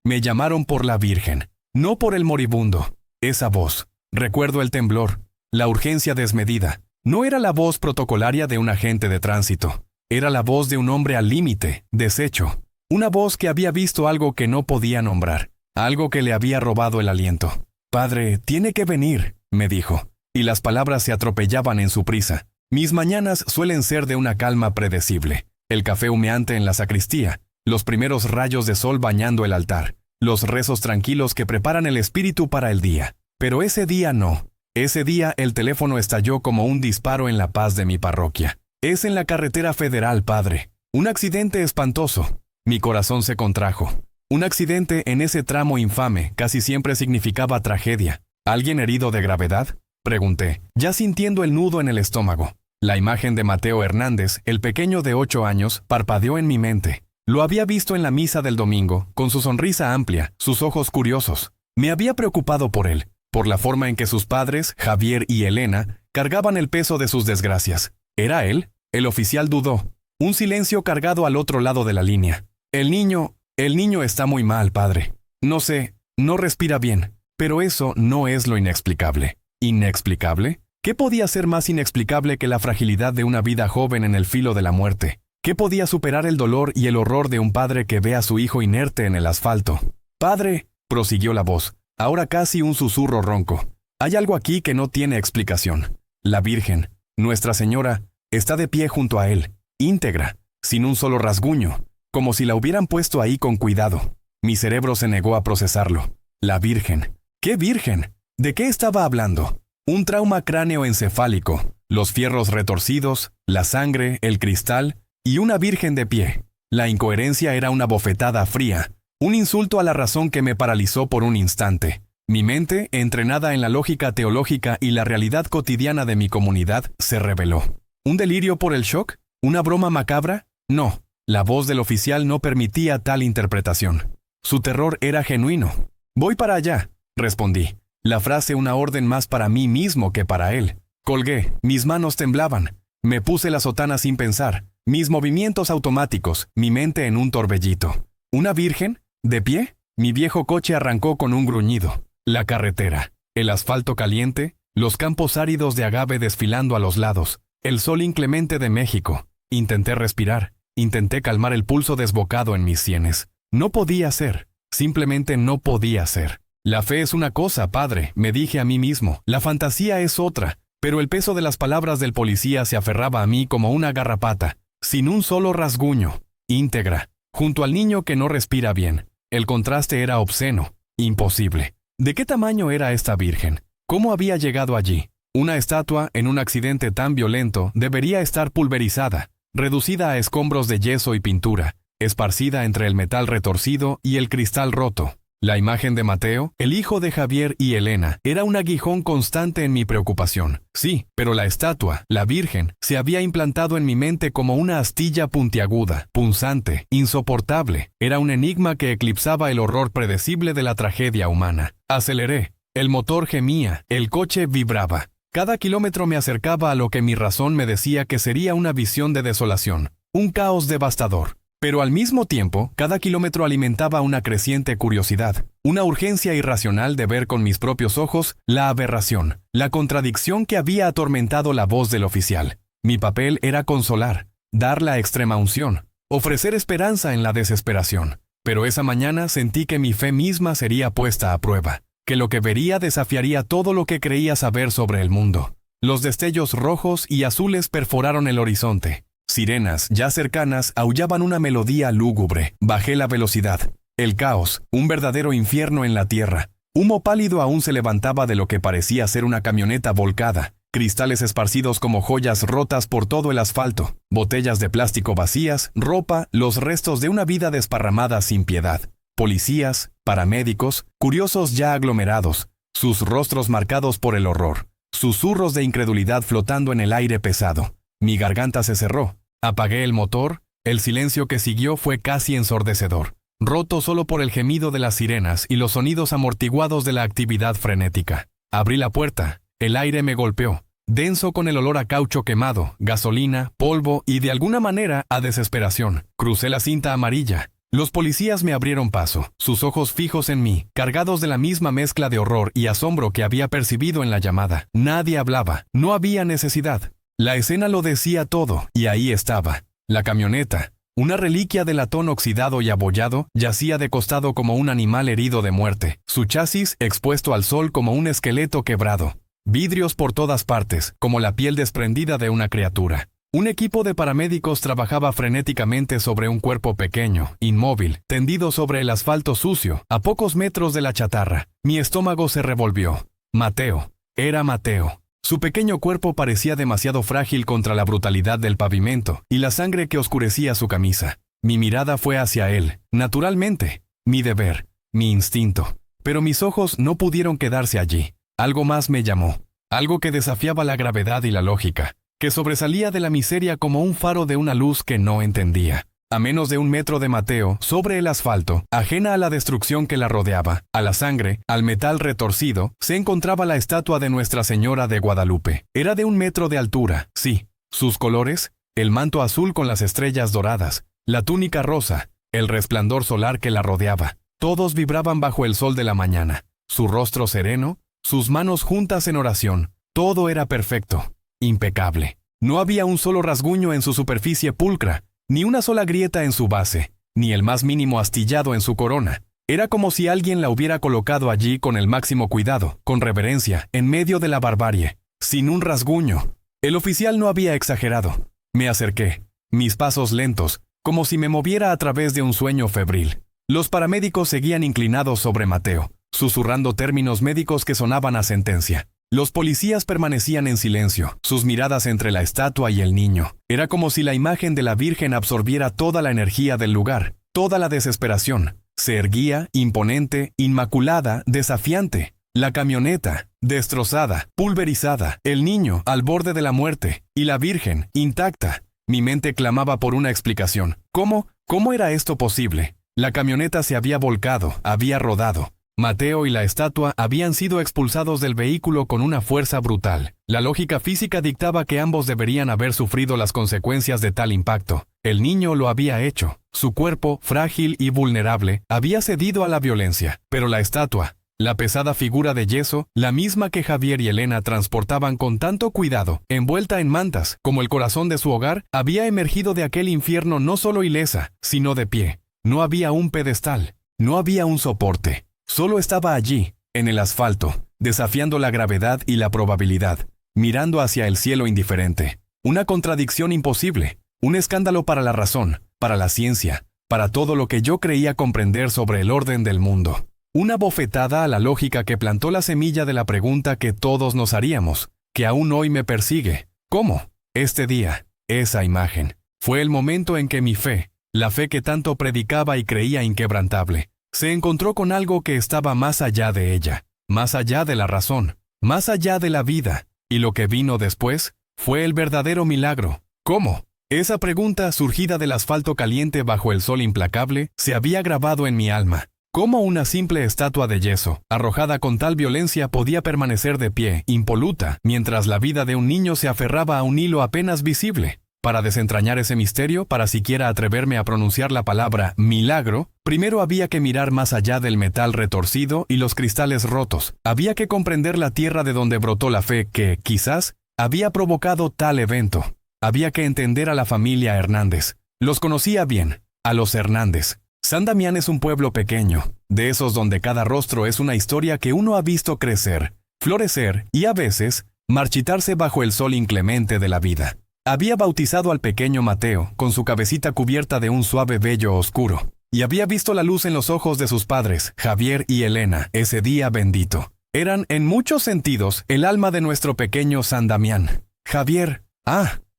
Me llamaron por la Virgen, no por el moribundo. Esa voz. Recuerdo el temblor, la urgencia desmedida. No era la voz protocolaria de un agente de tránsito. Era la voz de un hombre al límite, deshecho. Una voz que había visto algo que no podía nombrar. Algo que le había robado el aliento. «Padre, tiene que venir», me dijo. Y las palabras se atropellaban en su prisa. Mis mañanas suelen ser de una calma predecible. El café humeante en la sacristía, los primeros rayos de sol bañando el altar, los rezos tranquilos que preparan el espíritu para el día. Pero ese día no. Ese día el teléfono estalló como un disparo en la paz de mi parroquia. «Es en la carretera federal, padre. Un accidente espantoso». Mi corazón se contrajo. Un accidente en ese tramo infame casi siempre significaba tragedia. ¿Alguien herido de gravedad?, pregunté, ya sintiendo el nudo en el estómago. La imagen de Mateo Hernández, el pequeño de 8 años, parpadeó en mi mente. Lo había visto en la misa del domingo, con su sonrisa amplia, sus ojos curiosos. Me había preocupado por él, por la forma en que sus padres, Javier y Elena, cargaban el peso de sus desgracias. ¿Era él? El oficial dudó. Un silencio cargado al otro lado de la línea. El niño está muy mal, padre. No sé, no respira bien. Pero eso no es lo inexplicable. ¿Inexplicable? ¿Qué podía ser más inexplicable que la fragilidad de una vida joven en el filo de la muerte? ¿Qué podía superar el dolor y el horror de un padre que ve a su hijo inerte en el asfalto? «Padre», prosiguió la voz, ahora casi un susurro ronco. «Hay algo aquí que no tiene explicación. La Virgen, Nuestra Señora, está de pie junto a él, íntegra, sin un solo rasguño, como si la hubieran puesto ahí con cuidado». Mi cerebro se negó a procesarlo. La Virgen. ¿Qué Virgen? ¿De qué estaba hablando? Un trauma cráneoencefálico, los fierros retorcidos, la sangre, el cristal y una Virgen de pie. La incoherencia era una bofetada fría, un insulto a la razón que me paralizó por un instante. Mi mente, entrenada en la lógica teológica y la realidad cotidiana de mi comunidad, se rebeló. ¿Un delirio por el shock? ¿Una broma macabra? No. La voz del oficial no permitía tal interpretación. Su terror era genuino. «Voy para allá», respondí. La frase una orden más para mí mismo que para él. Colgué, mis manos temblaban. Me puse la sotana sin pensar. Mis movimientos automáticos, mi mente en un torbellito. ¿Una Virgen? ¿De pie? Mi viejo coche arrancó con un gruñido. La carretera, el asfalto caliente, los campos áridos de agave desfilando a los lados, el sol inclemente de México. Intenté respirar. Intenté calmar el pulso desbocado en mis sienes. No podía ser. Simplemente no podía ser. La fe es una cosa, padre, me dije a mí mismo. La fantasía es otra. Pero el peso de las palabras del policía se aferraba a mí como una garrapata, sin un solo rasguño. Íntegra. Junto al niño que no respira bien. El contraste era obsceno. Imposible. ¿De qué tamaño era esta Virgen? ¿Cómo había llegado allí? Una estatua, en un accidente tan violento, debería estar pulverizada, reducida a escombros de yeso y pintura, esparcida entre el metal retorcido y el cristal roto. La imagen de Mateo, el hijo de Javier y Elena, era un aguijón constante en mi preocupación. Sí, pero la estatua, la Virgen, se había implantado en mi mente como una astilla puntiaguda, punzante, insoportable. Era un enigma que eclipsaba el horror predecible de la tragedia humana. Aceleré. El motor gemía, el coche vibraba. Cada kilómetro me acercaba a lo que mi razón me decía que sería una visión de desolación, un caos devastador. Pero al mismo tiempo, cada kilómetro alimentaba una creciente curiosidad, una urgencia irracional de ver con mis propios ojos la aberración, la contradicción que había atormentado la voz del oficial. Mi papel era consolar, dar la extrema unción, ofrecer esperanza en la desesperación. Pero esa mañana sentí que mi fe misma sería puesta a prueba, que lo que vería desafiaría todo lo que creía saber sobre el mundo. Los destellos rojos y azules perforaron el horizonte. Sirenas, ya cercanas, aullaban una melodía lúgubre. Bajé la velocidad. El caos, un verdadero infierno en la tierra. Humo pálido aún se levantaba de lo que parecía ser una camioneta volcada. Cristales esparcidos como joyas rotas por todo el asfalto. Botellas de plástico vacías, ropa, los restos de una vida desparramada sin piedad. Policías, paramédicos, curiosos ya aglomerados, sus rostros marcados por el horror, susurros de incredulidad flotando en el aire pesado. Mi garganta se cerró. Apagué el motor. El silencio que siguió fue casi ensordecedor, roto solo por el gemido de las sirenas y los sonidos amortiguados de la actividad frenética. Abrí la puerta. El aire me golpeó, denso con el olor a caucho quemado, gasolina, polvo y de alguna manera a desesperación. Crucé la cinta amarilla. Los policías me abrieron paso, sus ojos fijos en mí, cargados de la misma mezcla de horror y asombro que había percibido en la llamada. Nadie hablaba, no había necesidad. La escena lo decía todo, y ahí estaba. La camioneta, una reliquia de latón oxidado y abollado, yacía de costado como un animal herido de muerte, su chasis expuesto al sol como un esqueleto quebrado. Vidrios por todas partes, como la piel desprendida de una criatura. Un equipo de paramédicos trabajaba frenéticamente sobre un cuerpo pequeño, inmóvil, tendido sobre el asfalto sucio, a pocos metros de la chatarra. Mi estómago se revolvió. Mateo. Era Mateo. Su pequeño cuerpo parecía demasiado frágil contra la brutalidad del pavimento y la sangre que oscurecía su camisa. Mi mirada fue hacia él, naturalmente. Mi deber, mi instinto. Pero mis ojos no pudieron quedarse allí. Algo más me llamó. Algo que desafiaba la gravedad y la lógica, que sobresalía de la miseria como un faro de una luz que no entendía. A menos de 1 metro de Mateo, sobre el asfalto, ajena a la destrucción que la rodeaba, a la sangre, al metal retorcido, se encontraba la estatua de Nuestra Señora de Guadalupe. Era de 1 metro de altura, sí. Sus colores, el manto azul con las estrellas doradas, la túnica rosa, el resplandor solar que la rodeaba. Todos vibraban bajo el sol de la mañana. Su rostro sereno, sus manos juntas en oración. Todo era perfecto. Impecable. No había un solo rasguño en su superficie pulcra, ni una sola grieta en su base, ni el más mínimo astillado en su corona. Era como si alguien la hubiera colocado allí con el máximo cuidado, con reverencia, en medio de la barbarie, sin un rasguño. El oficial no había exagerado. Me acerqué, mis pasos lentos, como si me moviera a través de un sueño febril. Los paramédicos seguían inclinados sobre Mateo, susurrando términos médicos que sonaban a sentencia. Los policías permanecían en silencio, sus miradas entre la estatua y el niño. Era como si la imagen de la Virgen absorbiera toda la energía del lugar, toda la desesperación. Se erguía, imponente, inmaculada, desafiante. La camioneta, destrozada, pulverizada. El niño, al borde de la muerte. Y la Virgen, intacta. Mi mente clamaba por una explicación. ¿Cómo era esto posible? La camioneta se había volcado, había rodado. Mateo y la estatua habían sido expulsados del vehículo con una fuerza brutal. La lógica física dictaba que ambos deberían haber sufrido las consecuencias de tal impacto. El niño lo había hecho. Su cuerpo, frágil y vulnerable, había cedido a la violencia. Pero la estatua, la pesada figura de yeso, la misma que Javier y Elena transportaban con tanto cuidado, envuelta en mantas, como el corazón de su hogar, había emergido de aquel infierno no solo ilesa, sino de pie. No había un pedestal, no había un soporte. Solo estaba allí, en el asfalto, desafiando la gravedad y la probabilidad, mirando hacia el cielo indiferente. Una contradicción imposible, un escándalo para la razón, para la ciencia, para todo lo que yo creía comprender sobre el orden del mundo. Una bofetada a la lógica que plantó la semilla de la pregunta que todos nos haríamos, que aún hoy me persigue. ¿Cómo? Este día, esa imagen, fue el momento en que mi fe, la fe que tanto predicaba y creía inquebrantable, se encontró con algo que estaba más allá de ella, más allá de la razón, más allá de la vida, y lo que vino después fue el verdadero milagro. ¿Cómo? Esa pregunta, surgida del asfalto caliente bajo el sol implacable, se había grabado en mi alma. ¿Cómo una simple estatua de yeso, arrojada con tal violencia, podía permanecer de pie, impoluta, mientras la vida de un niño se aferraba a un hilo apenas visible? Para desentrañar ese misterio, para siquiera atreverme a pronunciar la palabra milagro, primero había que mirar más allá del metal retorcido y los cristales rotos. Había que comprender la tierra de donde brotó la fe que, quizás, había provocado tal evento. Había que entender a la familia Hernández. Los conocía bien, a los Hernández. San Damián es un pueblo pequeño, de esos donde cada rostro es una historia que uno ha visto crecer, florecer y, a veces, marchitarse bajo el sol inclemente de la vida. Había bautizado al pequeño Mateo, con su cabecita cubierta de un suave vello oscuro, y había visto la luz en los ojos de sus padres, Javier y Elena, ese día bendito. Eran, en muchos sentidos, el alma de nuestro pequeño San Damián. Javier,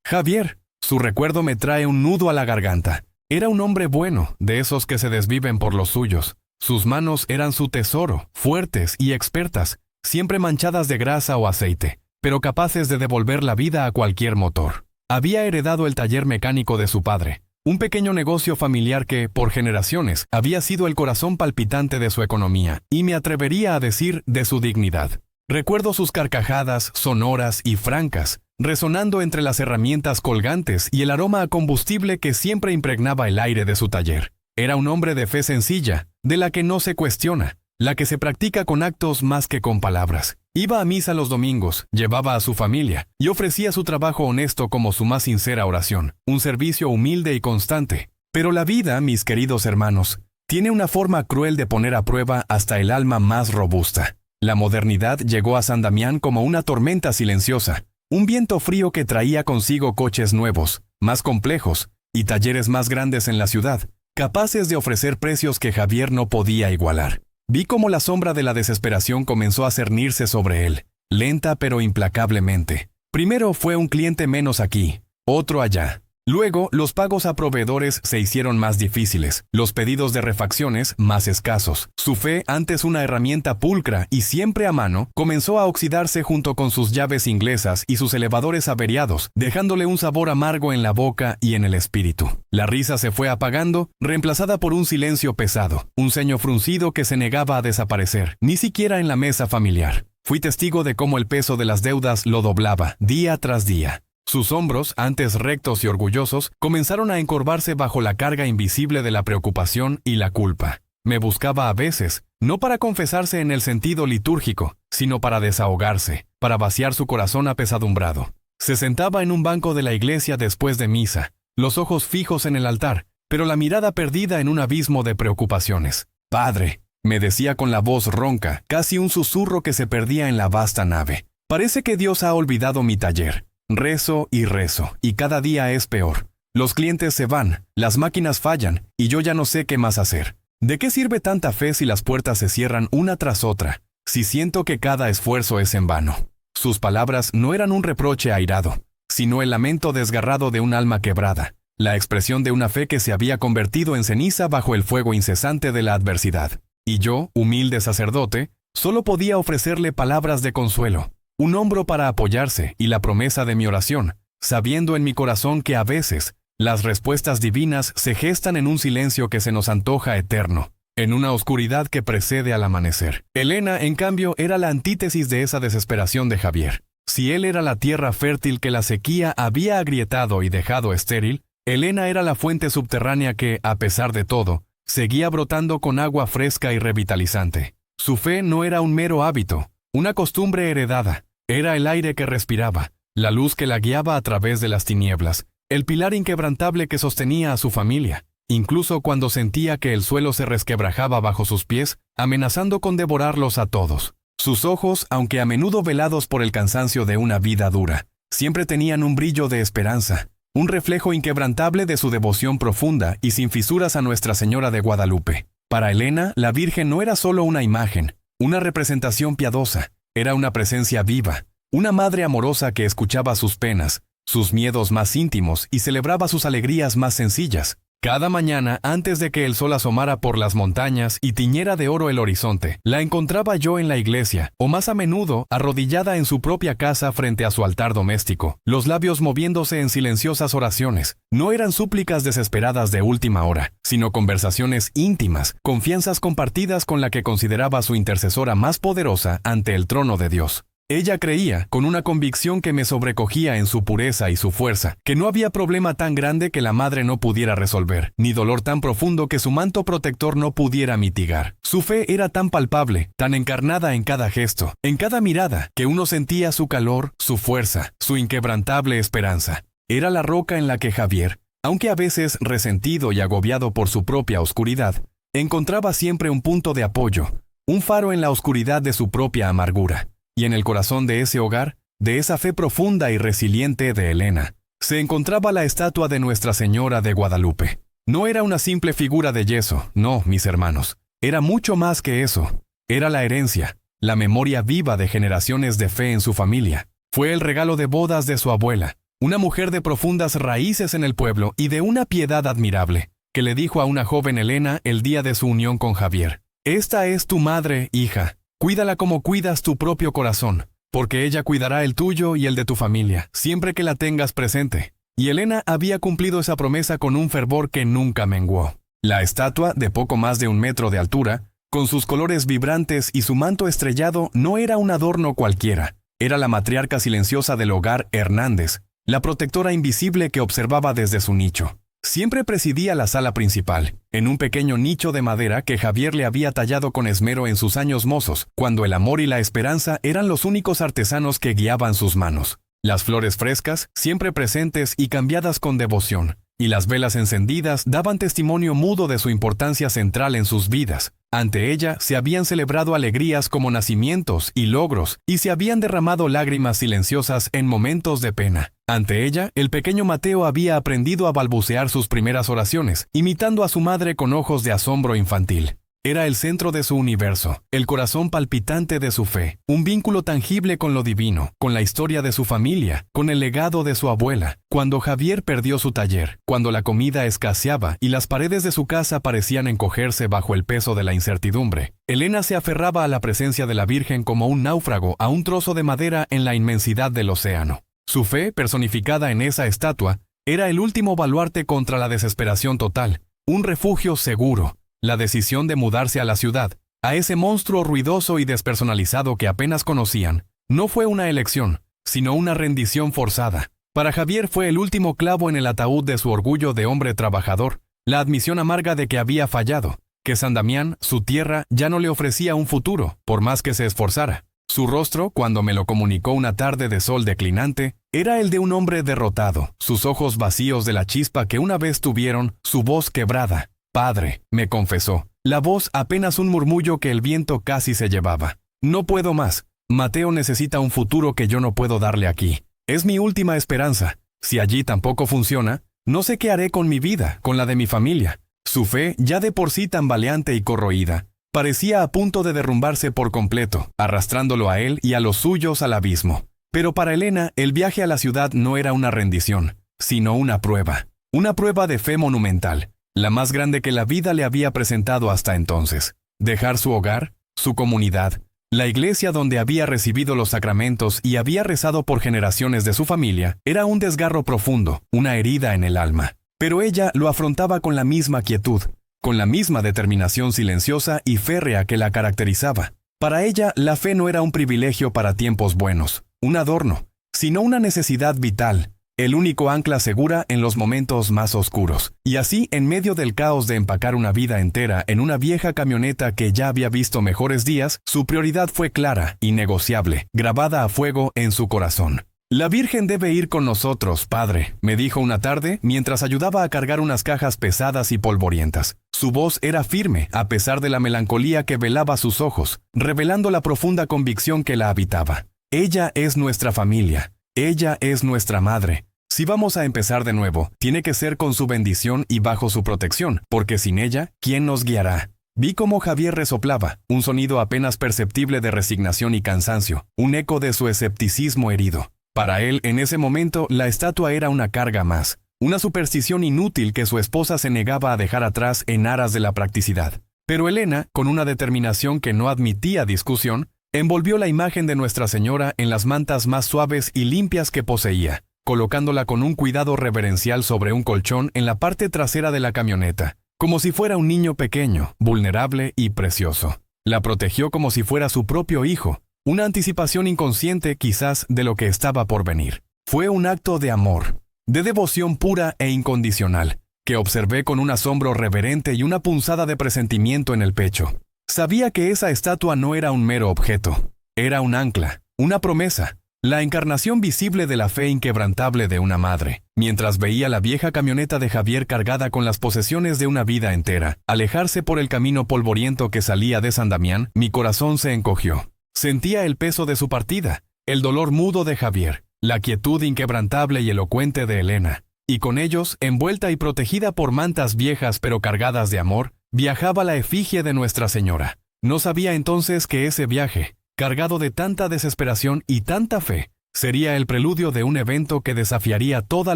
Javier, su recuerdo me trae un nudo a la garganta. Era un hombre bueno, de esos que se desviven por los suyos. Sus manos eran su tesoro, fuertes y expertas, siempre manchadas de grasa o aceite, pero capaces de devolver la vida a cualquier motor. Había heredado el taller mecánico de su padre, un pequeño negocio familiar que, por generaciones, había sido el corazón palpitante de su economía, y me atrevería a decir de su dignidad. Recuerdo sus carcajadas, sonoras y francas, resonando entre las herramientas colgantes y el aroma a combustible que siempre impregnaba el aire de su taller. Era un hombre de fe sencilla, de la que no se cuestiona, la que se practica con actos más que con palabras. Iba a misa los domingos, llevaba a su familia y ofrecía su trabajo honesto como su más sincera oración, un servicio humilde y constante. Pero la vida, mis queridos hermanos, tiene una forma cruel de poner a prueba hasta el alma más robusta. La modernidad llegó a San Damián como una tormenta silenciosa, un viento frío que traía consigo coches nuevos, más complejos, y talleres más grandes en la ciudad, capaces de ofrecer precios que Javier no podía igualar. Vi cómo la sombra de la desesperación comenzó a cernirse sobre él, lenta pero implacablemente. Primero fue un cliente menos aquí, otro allá. Luego, los pagos a proveedores se hicieron más difíciles, los pedidos de refacciones más escasos. Su fe, antes una herramienta pulcra y siempre a mano, comenzó a oxidarse junto con sus llaves inglesas y sus elevadores averiados, dejándole un sabor amargo en la boca y en el espíritu. La risa se fue apagando, reemplazada por un silencio pesado, un ceño fruncido que se negaba a desaparecer, ni siquiera en la mesa familiar. Fui testigo de cómo el peso de las deudas lo doblaba, día tras día. Sus hombros, antes rectos y orgullosos, comenzaron a encorvarse bajo la carga invisible de la preocupación y la culpa. Me buscaba a veces, no para confesarse en el sentido litúrgico, sino para desahogarse, para vaciar su corazón apesadumbrado. Se sentaba en un banco de la iglesia después de misa, los ojos fijos en el altar, pero la mirada perdida en un abismo de preocupaciones. «Padre», me decía con la voz ronca, casi un susurro que se perdía en la vasta nave. «Parece que Dios ha olvidado mi taller. Rezo, y cada día es peor. Los clientes se van, las máquinas fallan, y yo ya no sé qué más hacer. ¿De qué sirve tanta fe si las puertas se cierran una tras otra? Si siento que cada esfuerzo es en vano». Sus palabras no eran un reproche airado, sino el lamento desgarrado de un alma quebrada, la expresión de una fe que se había convertido en ceniza bajo el fuego incesante de la adversidad. Y yo, humilde sacerdote, solo podía ofrecerle palabras de consuelo, un hombro para apoyarse y la promesa de mi oración, sabiendo en mi corazón que a veces las respuestas divinas se gestan en un silencio que se nos antoja eterno, en una oscuridad que precede al amanecer. Elena, en cambio, era la antítesis de esa desesperación de Javier. Si él era la tierra fértil que la sequía había agrietado y dejado estéril, Elena era la fuente subterránea que, a pesar de todo, seguía brotando con agua fresca y revitalizante. Su fe no era un mero hábito, una costumbre heredada. Era el aire que respiraba, la luz que la guiaba a través de las tinieblas, el pilar inquebrantable que sostenía a su familia, incluso cuando sentía que el suelo se resquebrajaba bajo sus pies, amenazando con devorarlos a todos. Sus ojos, aunque a menudo velados por el cansancio de una vida dura, siempre tenían un brillo de esperanza, un reflejo inquebrantable de su devoción profunda y sin fisuras a Nuestra Señora de Guadalupe. Para Elena, la Virgen no era solo una imagen, una representación piadosa. Era una presencia viva, una madre amorosa que escuchaba sus penas, sus miedos más íntimos y celebraba sus alegrías más sencillas. Cada mañana, antes de que el sol asomara por las montañas y tiñera de oro el horizonte, la encontraba yo en la iglesia, o más a menudo, arrodillada en su propia casa frente a su altar doméstico, los labios moviéndose en silenciosas oraciones. No eran súplicas desesperadas de última hora, sino conversaciones íntimas, confianzas compartidas con la que consideraba su intercesora más poderosa ante el trono de Dios. Ella creía, con una convicción que me sobrecogía en su pureza y su fuerza, que no había problema tan grande que la madre no pudiera resolver, ni dolor tan profundo que su manto protector no pudiera mitigar. Su fe era tan palpable, tan encarnada en cada gesto, en cada mirada, que uno sentía su calor, su fuerza, su inquebrantable esperanza. Era la roca en la que Javier, aunque a veces resentido y agobiado por su propia oscuridad, encontraba siempre un punto de apoyo, un faro en la oscuridad de su propia amargura. Y en el corazón de ese hogar, de esa fe profunda y resiliente de Elena, se encontraba la estatua de Nuestra Señora de Guadalupe. No era una simple figura de yeso, no, mis hermanos. Era mucho más que eso. Era la herencia, la memoria viva de generaciones de fe en su familia. Fue el regalo de bodas de su abuela, una mujer de profundas raíces en el pueblo y de una piedad admirable, que le dijo a una joven Elena el día de su unión con Javier: «Esta es tu madre, hija. Cuídala como cuidas tu propio corazón, porque ella cuidará el tuyo y el de tu familia, siempre que la tengas presente». Y Elena había cumplido esa promesa con un fervor que nunca menguó. La estatua, de poco más de 1 metro de altura, con sus colores vibrantes y su manto estrellado, no era un adorno cualquiera. Era la matriarca silenciosa del hogar Hernández, la protectora invisible que observaba desde su nicho. siempre presidía la sala principal, en un pequeño nicho de madera que Javier le había tallado con esmero en sus años mozos, cuando el amor y la esperanza eran los únicos artesanos que guiaban sus manos. Las flores frescas, siempre presentes y cambiadas con devoción, y las velas encendidas daban testimonio mudo de su importancia central en sus vidas. Ante ella se habían celebrado alegrías como nacimientos y logros, y se habían derramado lágrimas silenciosas en momentos de pena. Ante ella, el pequeño Mateo había aprendido a balbucear sus primeras oraciones, imitando a su madre con ojos de asombro infantil. Era el centro de su universo, el corazón palpitante de su fe, un vínculo tangible con lo divino, con la historia de su familia, con el legado de su abuela. Cuando Javier perdió su taller, cuando la comida escaseaba y las paredes de su casa parecían encogerse bajo el peso de la incertidumbre, Elena se aferraba a la presencia de la Virgen como un náufrago a un trozo de madera en la inmensidad del océano. Su fe, personificada en esa estatua, era el último baluarte contra la desesperación total, un refugio seguro. La decisión de mudarse a la ciudad, a ese monstruo ruidoso y despersonalizado que apenas conocían, no fue una elección, sino una rendición forzada. Para Javier fue el último clavo en el ataúd de su orgullo de hombre trabajador, la admisión amarga de que había fallado, que San Damián, su tierra, ya no le ofrecía un futuro, por más que se esforzara. Su rostro, cuando me lo comunicó una tarde de sol declinante, era el de un hombre derrotado, sus ojos vacíos de la chispa que una vez tuvieron, su voz quebrada. «Padre», me confesó, la voz apenas un murmullo que el viento casi se llevaba. «No puedo más. Mateo necesita un futuro que yo no puedo darle aquí. Es mi última esperanza. Si allí tampoco funciona, no sé qué haré con mi vida, con la de mi familia». Su fe, ya de por sí tambaleante y corroída, parecía a punto de derrumbarse por completo, arrastrándolo a él y a los suyos al abismo. Pero para Elena, el viaje a la ciudad no era una rendición, sino una prueba de fe monumental. La más grande que la vida le había presentado hasta entonces. Dejar su hogar, su comunidad, la iglesia donde había recibido los sacramentos y había rezado por generaciones de su familia, era un desgarro profundo, una herida en el alma. Pero ella lo afrontaba con la misma quietud, con la misma determinación silenciosa y férrea que la caracterizaba. Para ella, la fe no era un privilegio para tiempos buenos, un adorno, sino una necesidad vital. El único ancla segura en los momentos más oscuros. Y así, en medio del caos de empacar una vida entera en una vieja camioneta que ya había visto mejores días, su prioridad fue clara, innegociable, grabada a fuego en su corazón. «La Virgen debe ir con nosotros, padre», me dijo una tarde mientras ayudaba a cargar unas cajas pesadas y polvorientas. Su voz era firme, a pesar de la melancolía que velaba sus ojos, revelando la profunda convicción que la habitaba. «Ella es nuestra familia. Ella es nuestra madre. Si vamos a empezar de nuevo, tiene que ser con su bendición y bajo su protección, porque sin ella, ¿quién nos guiará?». Vi cómo Javier resoplaba, un sonido apenas perceptible de resignación y cansancio, un eco de su escepticismo herido. Para él, en ese momento, la estatua era una carga más, una superstición inútil que su esposa se negaba a dejar atrás en aras de la practicidad. Pero Elena, con una determinación que no admitía discusión, envolvió la imagen de Nuestra Señora en las mantas más suaves y limpias que poseía, colocándola con un cuidado reverencial sobre un colchón en la parte trasera de la camioneta, como si fuera un niño pequeño, vulnerable y precioso. La protegió como si fuera su propio hijo, una anticipación inconsciente quizás de lo que estaba por venir. Fue un acto de amor, de devoción pura e incondicional, que observé con un asombro reverente y una punzada de presentimiento en el pecho. Sabía que esa estatua no era un mero objeto, era un ancla, una promesa, la encarnación visible de la fe inquebrantable de una madre. Mientras veía la vieja camioneta de Javier cargada con las posesiones de una vida entera, alejarse por el camino polvoriento que salía de San Damián, mi corazón se encogió. Sentía el peso de su partida, el dolor mudo de Javier, la quietud inquebrantable y elocuente de Elena. Y con ellos, envuelta y protegida por mantas viejas pero cargadas de amor, viajaba la efigie de Nuestra Señora. No sabía entonces que ese viaje, cargado de tanta desesperación y tanta fe, sería el preludio de un evento que desafiaría toda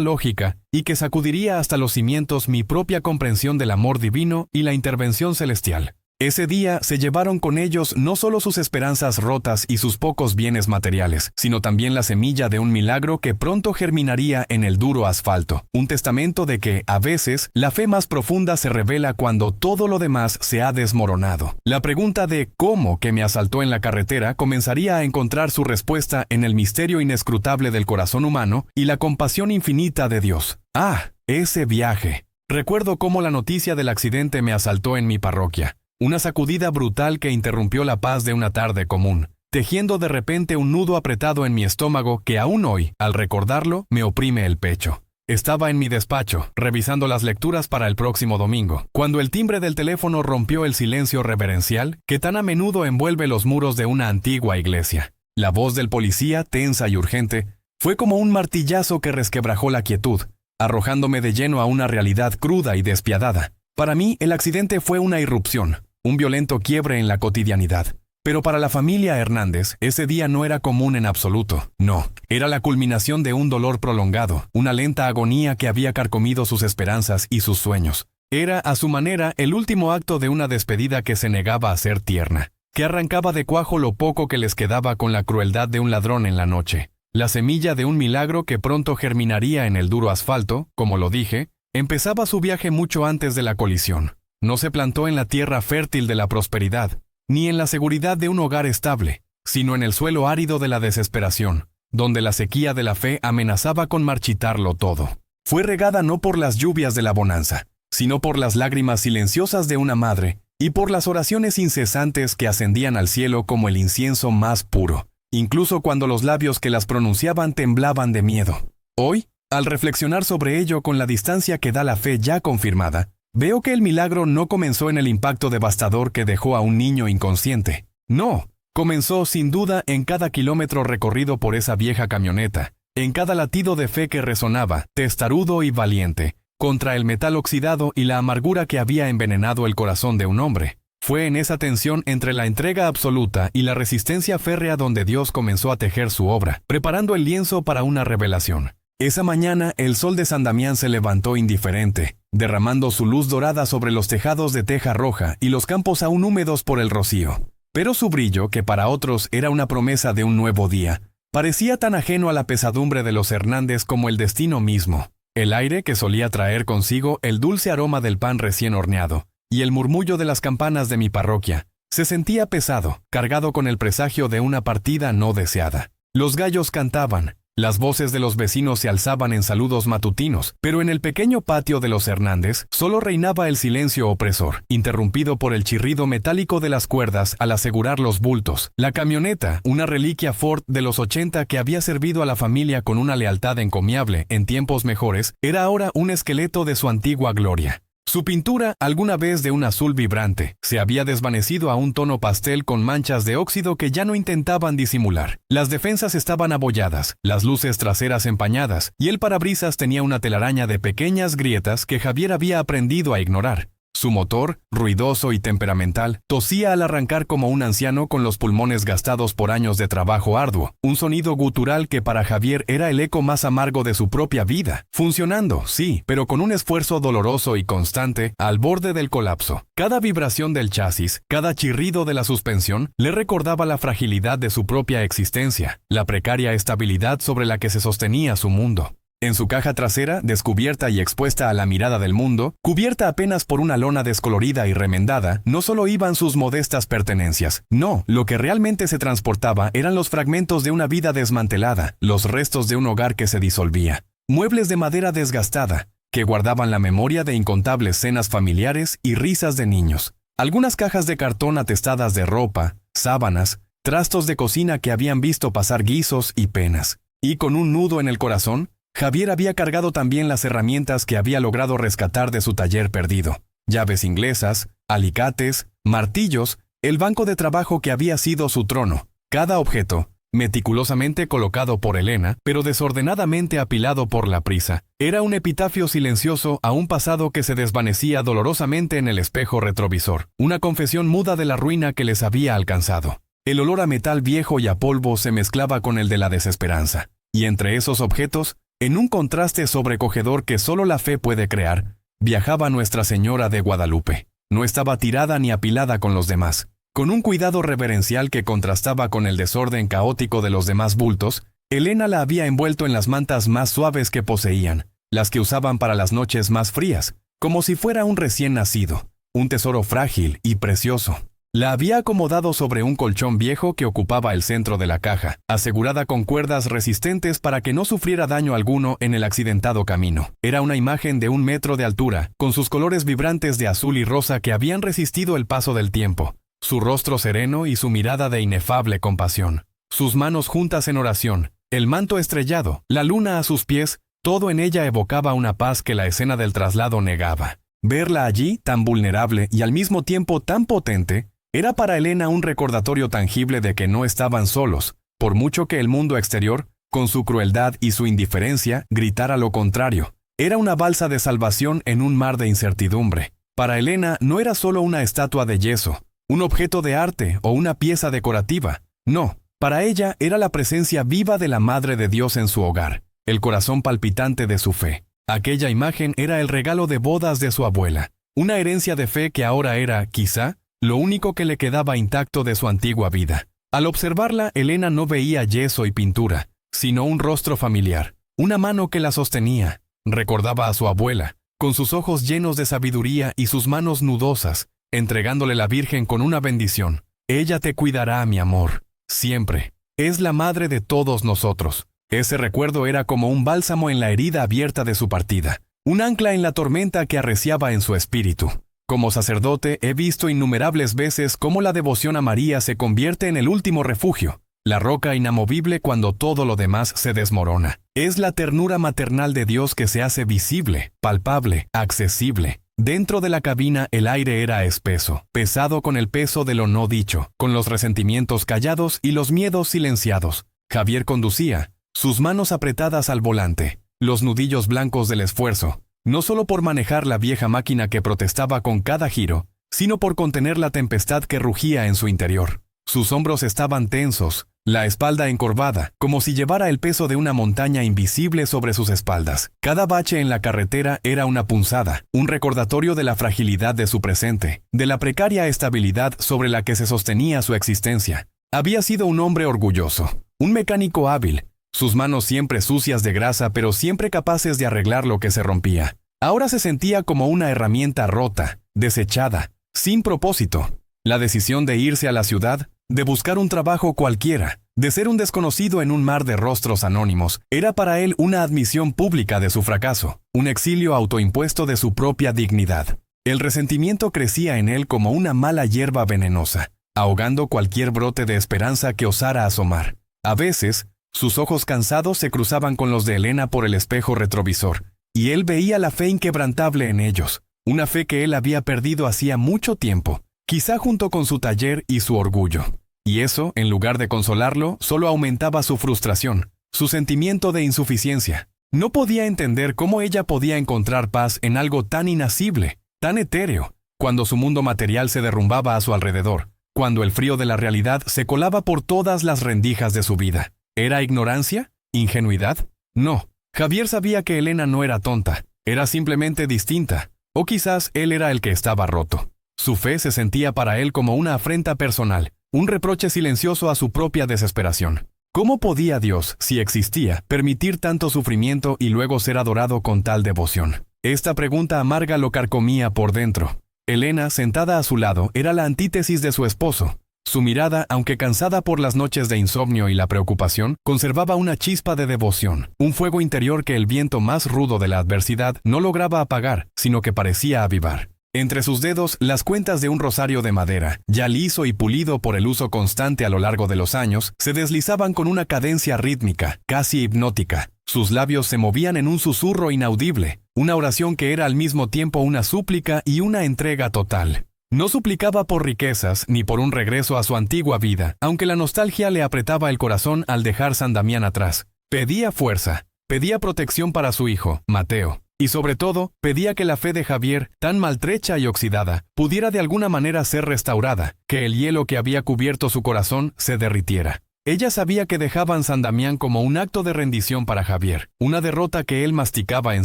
lógica y que sacudiría hasta los cimientos mi propia comprensión del amor divino y la intervención celestial. Ese día se llevaron con ellos no solo sus esperanzas rotas y sus pocos bienes materiales, sino también la semilla de un milagro que pronto germinaría en el duro asfalto. Un testamento de que, a veces, la fe más profunda se revela cuando todo lo demás se ha desmoronado. La pregunta de ¿cómo que me asaltó en la carretera? Comenzaría a encontrar su respuesta en el misterio inescrutable del corazón humano y la compasión infinita de Dios. ¡Ah! Ese viaje. Recuerdo cómo la noticia del accidente me asaltó en mi parroquia, una sacudida brutal que interrumpió la paz de una tarde común, tejiendo de repente un nudo apretado en mi estómago que aún hoy, al recordarlo, me oprime el pecho. Estaba en mi despacho, revisando las lecturas para el próximo domingo, cuando el timbre del teléfono rompió el silencio reverencial que tan a menudo envuelve los muros de una antigua iglesia. La voz del policía, tensa y urgente, fue como un martillazo que resquebrajó la quietud, arrojándome de lleno a una realidad cruda y despiadada. Para mí, el accidente fue una irrupción, un violento quiebre en la cotidianidad. Pero para la familia Hernández, ese día no era común en absoluto. No, era la culminación de un dolor prolongado, una lenta agonía que había carcomido sus esperanzas y sus sueños. Era, a su manera, el último acto de una despedida que se negaba a ser tierna, que arrancaba de cuajo lo poco que les quedaba con la crueldad de un ladrón en la noche. La semilla de un milagro que pronto germinaría en el duro asfalto, como lo dije, empezaba su viaje mucho antes de la colisión. No se plantó en la tierra fértil de la prosperidad, ni en la seguridad de un hogar estable, sino en el suelo árido de la desesperación, donde la sequía de la fe amenazaba con marchitarlo todo. Fue regada no por las lluvias de la bonanza, sino por las lágrimas silenciosas de una madre y por las oraciones incesantes que ascendían al cielo como el incienso más puro, incluso cuando los labios que las pronunciaban temblaban de miedo. Hoy, al reflexionar sobre ello con la distancia que da la fe ya confirmada, veo que el milagro no comenzó en el impacto devastador que dejó a un niño inconsciente. No, comenzó sin duda en cada kilómetro recorrido por esa vieja camioneta, en cada latido de fe que resonaba, testarudo y valiente, contra el metal oxidado y la amargura que había envenenado el corazón de un hombre. Fue en esa tensión entre la entrega absoluta y la resistencia férrea donde Dios comenzó a tejer su obra, preparando el lienzo para una revelación. Esa mañana el sol de San Damián se levantó indiferente, derramando su luz dorada sobre los tejados de teja roja y los campos aún húmedos por el rocío. Pero su brillo, que para otros era una promesa de un nuevo día, parecía tan ajeno a la pesadumbre de los Hernández como el destino mismo. El aire que solía traer consigo el dulce aroma del pan recién horneado y el murmullo de las campanas de mi parroquia se sentía pesado, cargado con el presagio de una partida no deseada. Los gallos cantaban. Las voces de los vecinos se alzaban en saludos matutinos, pero en el pequeño patio de los Hernández solo reinaba el silencio opresor, interrumpido por el chirrido metálico de las cuerdas al asegurar los bultos. La camioneta, una reliquia Ford de los 80 que había servido a la familia con una lealtad encomiable en tiempos mejores, era ahora un esqueleto de su antigua gloria. Su pintura, alguna vez de un azul vibrante, se había desvanecido a un tono pastel con manchas de óxido que ya no intentaban disimular. Las defensas estaban abolladas, las luces traseras empañadas, y el parabrisas tenía una telaraña de pequeñas grietas que Javier había aprendido a ignorar. Su motor, ruidoso y temperamental, tosía al arrancar como un anciano con los pulmones gastados por años de trabajo arduo, un sonido gutural que para Javier era el eco más amargo de su propia vida, funcionando, sí, pero con un esfuerzo doloroso y constante, al borde del colapso. Cada vibración del chasis, cada chirrido de la suspensión, le recordaba la fragilidad de su propia existencia, la precaria estabilidad sobre la que se sostenía su mundo. En su caja trasera, descubierta y expuesta a la mirada del mundo, cubierta apenas por una lona descolorida y remendada, no solo iban sus modestas pertenencias. No, lo que realmente se transportaba eran los fragmentos de una vida desmantelada, los restos de un hogar que se disolvía. Muebles de madera desgastada, que guardaban la memoria de incontables cenas familiares y risas de niños. Algunas cajas de cartón atestadas de ropa, sábanas, trastos de cocina que habían visto pasar guisos y penas. Y con un nudo en el corazón, Javier había cargado también las herramientas que había logrado rescatar de su taller perdido. Llaves inglesas, alicates, martillos, el banco de trabajo que había sido su trono. Cada objeto, meticulosamente colocado por Elena, pero desordenadamente apilado por la prisa, era un epitafio silencioso a un pasado que se desvanecía dolorosamente en el espejo retrovisor, una confesión muda de la ruina que les había alcanzado. El olor a metal viejo y a polvo se mezclaba con el de la desesperanza, y entre esos objetos, en un contraste sobrecogedor que solo la fe puede crear, viajaba Nuestra Señora de Guadalupe. No estaba tirada ni apilada con los demás. Con un cuidado reverencial que contrastaba con el desorden caótico de los demás bultos, Elena la había envuelto en las mantas más suaves que poseían, las que usaban para las noches más frías, como si fuera un recién nacido, un tesoro frágil y precioso. La había acomodado sobre un colchón viejo que ocupaba el centro de la caja, asegurada con cuerdas resistentes para que no sufriera daño alguno en el accidentado camino. Era una imagen de 1 metro de altura, con sus colores vibrantes de azul y rosa que habían resistido el paso del tiempo, su rostro sereno y su mirada de inefable compasión. Sus manos juntas en oración, el manto estrellado, la luna a sus pies, todo en ella evocaba una paz que la escena del traslado negaba. Verla allí, tan vulnerable y al mismo tiempo tan potente, era para Elena un recordatorio tangible de que no estaban solos, por mucho que el mundo exterior, con su crueldad y su indiferencia, gritara lo contrario. Era una balsa de salvación en un mar de incertidumbre. Para Elena no era solo una estatua de yeso, un objeto de arte o una pieza decorativa. No, para ella era la presencia viva de la Madre de Dios en su hogar, el corazón palpitante de su fe. Aquella imagen era el regalo de bodas de su abuela, una herencia de fe que ahora era, quizá, lo único que le quedaba intacto de su antigua vida. Al observarla, Elena no veía yeso y pintura, sino un rostro familiar, una mano que la sostenía. Recordaba a su abuela, con sus ojos llenos de sabiduría y sus manos nudosas, entregándole la Virgen con una bendición. Ella te cuidará, mi amor, siempre. Es la madre de todos nosotros. Ese recuerdo era como un bálsamo en la herida abierta de su partida, un ancla en la tormenta que arreciaba en su espíritu. Como sacerdote he visto innumerables veces cómo la devoción a María se convierte en el último refugio, la roca inamovible cuando todo lo demás se desmorona. Es la ternura maternal de Dios que se hace visible, palpable, accesible. Dentro de la cabina el aire era espeso, pesado con el peso de lo no dicho, con los resentimientos callados y los miedos silenciados. Javier conducía, sus manos apretadas al volante, los nudillos blancos del esfuerzo, no solo por manejar la vieja máquina que protestaba con cada giro, sino por contener la tempestad que rugía en su interior. Sus hombros estaban tensos, la espalda encorvada, como si llevara el peso de una montaña invisible sobre sus espaldas. Cada bache en la carretera era una punzada, un recordatorio de la fragilidad de su presente, de la precaria estabilidad sobre la que se sostenía su existencia. Había sido un hombre orgulloso, un mecánico hábil, sus manos siempre sucias de grasa pero siempre capaces de arreglar lo que se rompía. Ahora se sentía como una herramienta rota, desechada, sin propósito. La decisión de irse a la ciudad, de buscar un trabajo cualquiera, de ser un desconocido en un mar de rostros anónimos, era para él una admisión pública de su fracaso, un exilio autoimpuesto de su propia dignidad. El resentimiento crecía en él como una mala hierba venenosa, ahogando cualquier brote de esperanza que osara asomar. A veces, sus ojos cansados se cruzaban con los de Elena por el espejo retrovisor, y él veía la fe inquebrantable en ellos, una fe que él había perdido hacía mucho tiempo, quizá junto con su taller y su orgullo. Y eso, en lugar de consolarlo, solo aumentaba su frustración, su sentimiento de insuficiencia. No podía entender cómo ella podía encontrar paz en algo tan inacible, tan etéreo, cuando su mundo material se derrumbaba a su alrededor, cuando el frío de la realidad se colaba por todas las rendijas de su vida. ¿Era ignorancia? ¿Ingenuidad? No. Javier sabía que Elena no era tonta, era simplemente distinta, o quizás él era el que estaba roto. Su fe se sentía para él como una afrenta personal, un reproche silencioso a su propia desesperación. ¿Cómo podía Dios, si existía, permitir tanto sufrimiento y luego ser adorado con tal devoción? Esta pregunta amarga lo carcomía por dentro. Elena, sentada a su lado, era la antítesis de su esposo. Su mirada, aunque cansada por las noches de insomnio y la preocupación, conservaba una chispa de devoción, un fuego interior que el viento más rudo de la adversidad no lograba apagar, sino que parecía avivar. Entre sus dedos, las cuentas de un rosario de madera, ya liso y pulido por el uso constante a lo largo de los años, se deslizaban con una cadencia rítmica, casi hipnótica. Sus labios se movían en un susurro inaudible, una oración que era al mismo tiempo una súplica y una entrega total. No suplicaba por riquezas ni por un regreso a su antigua vida, aunque la nostalgia le apretaba el corazón al dejar San Damián atrás. Pedía fuerza, pedía protección para su hijo, Mateo, y sobre todo, pedía que la fe de Javier, tan maltrecha y oxidada, pudiera de alguna manera ser restaurada, que el hielo que había cubierto su corazón se derritiera. Ella sabía que dejaban San Damián como un acto de rendición para Javier, una derrota que él masticaba en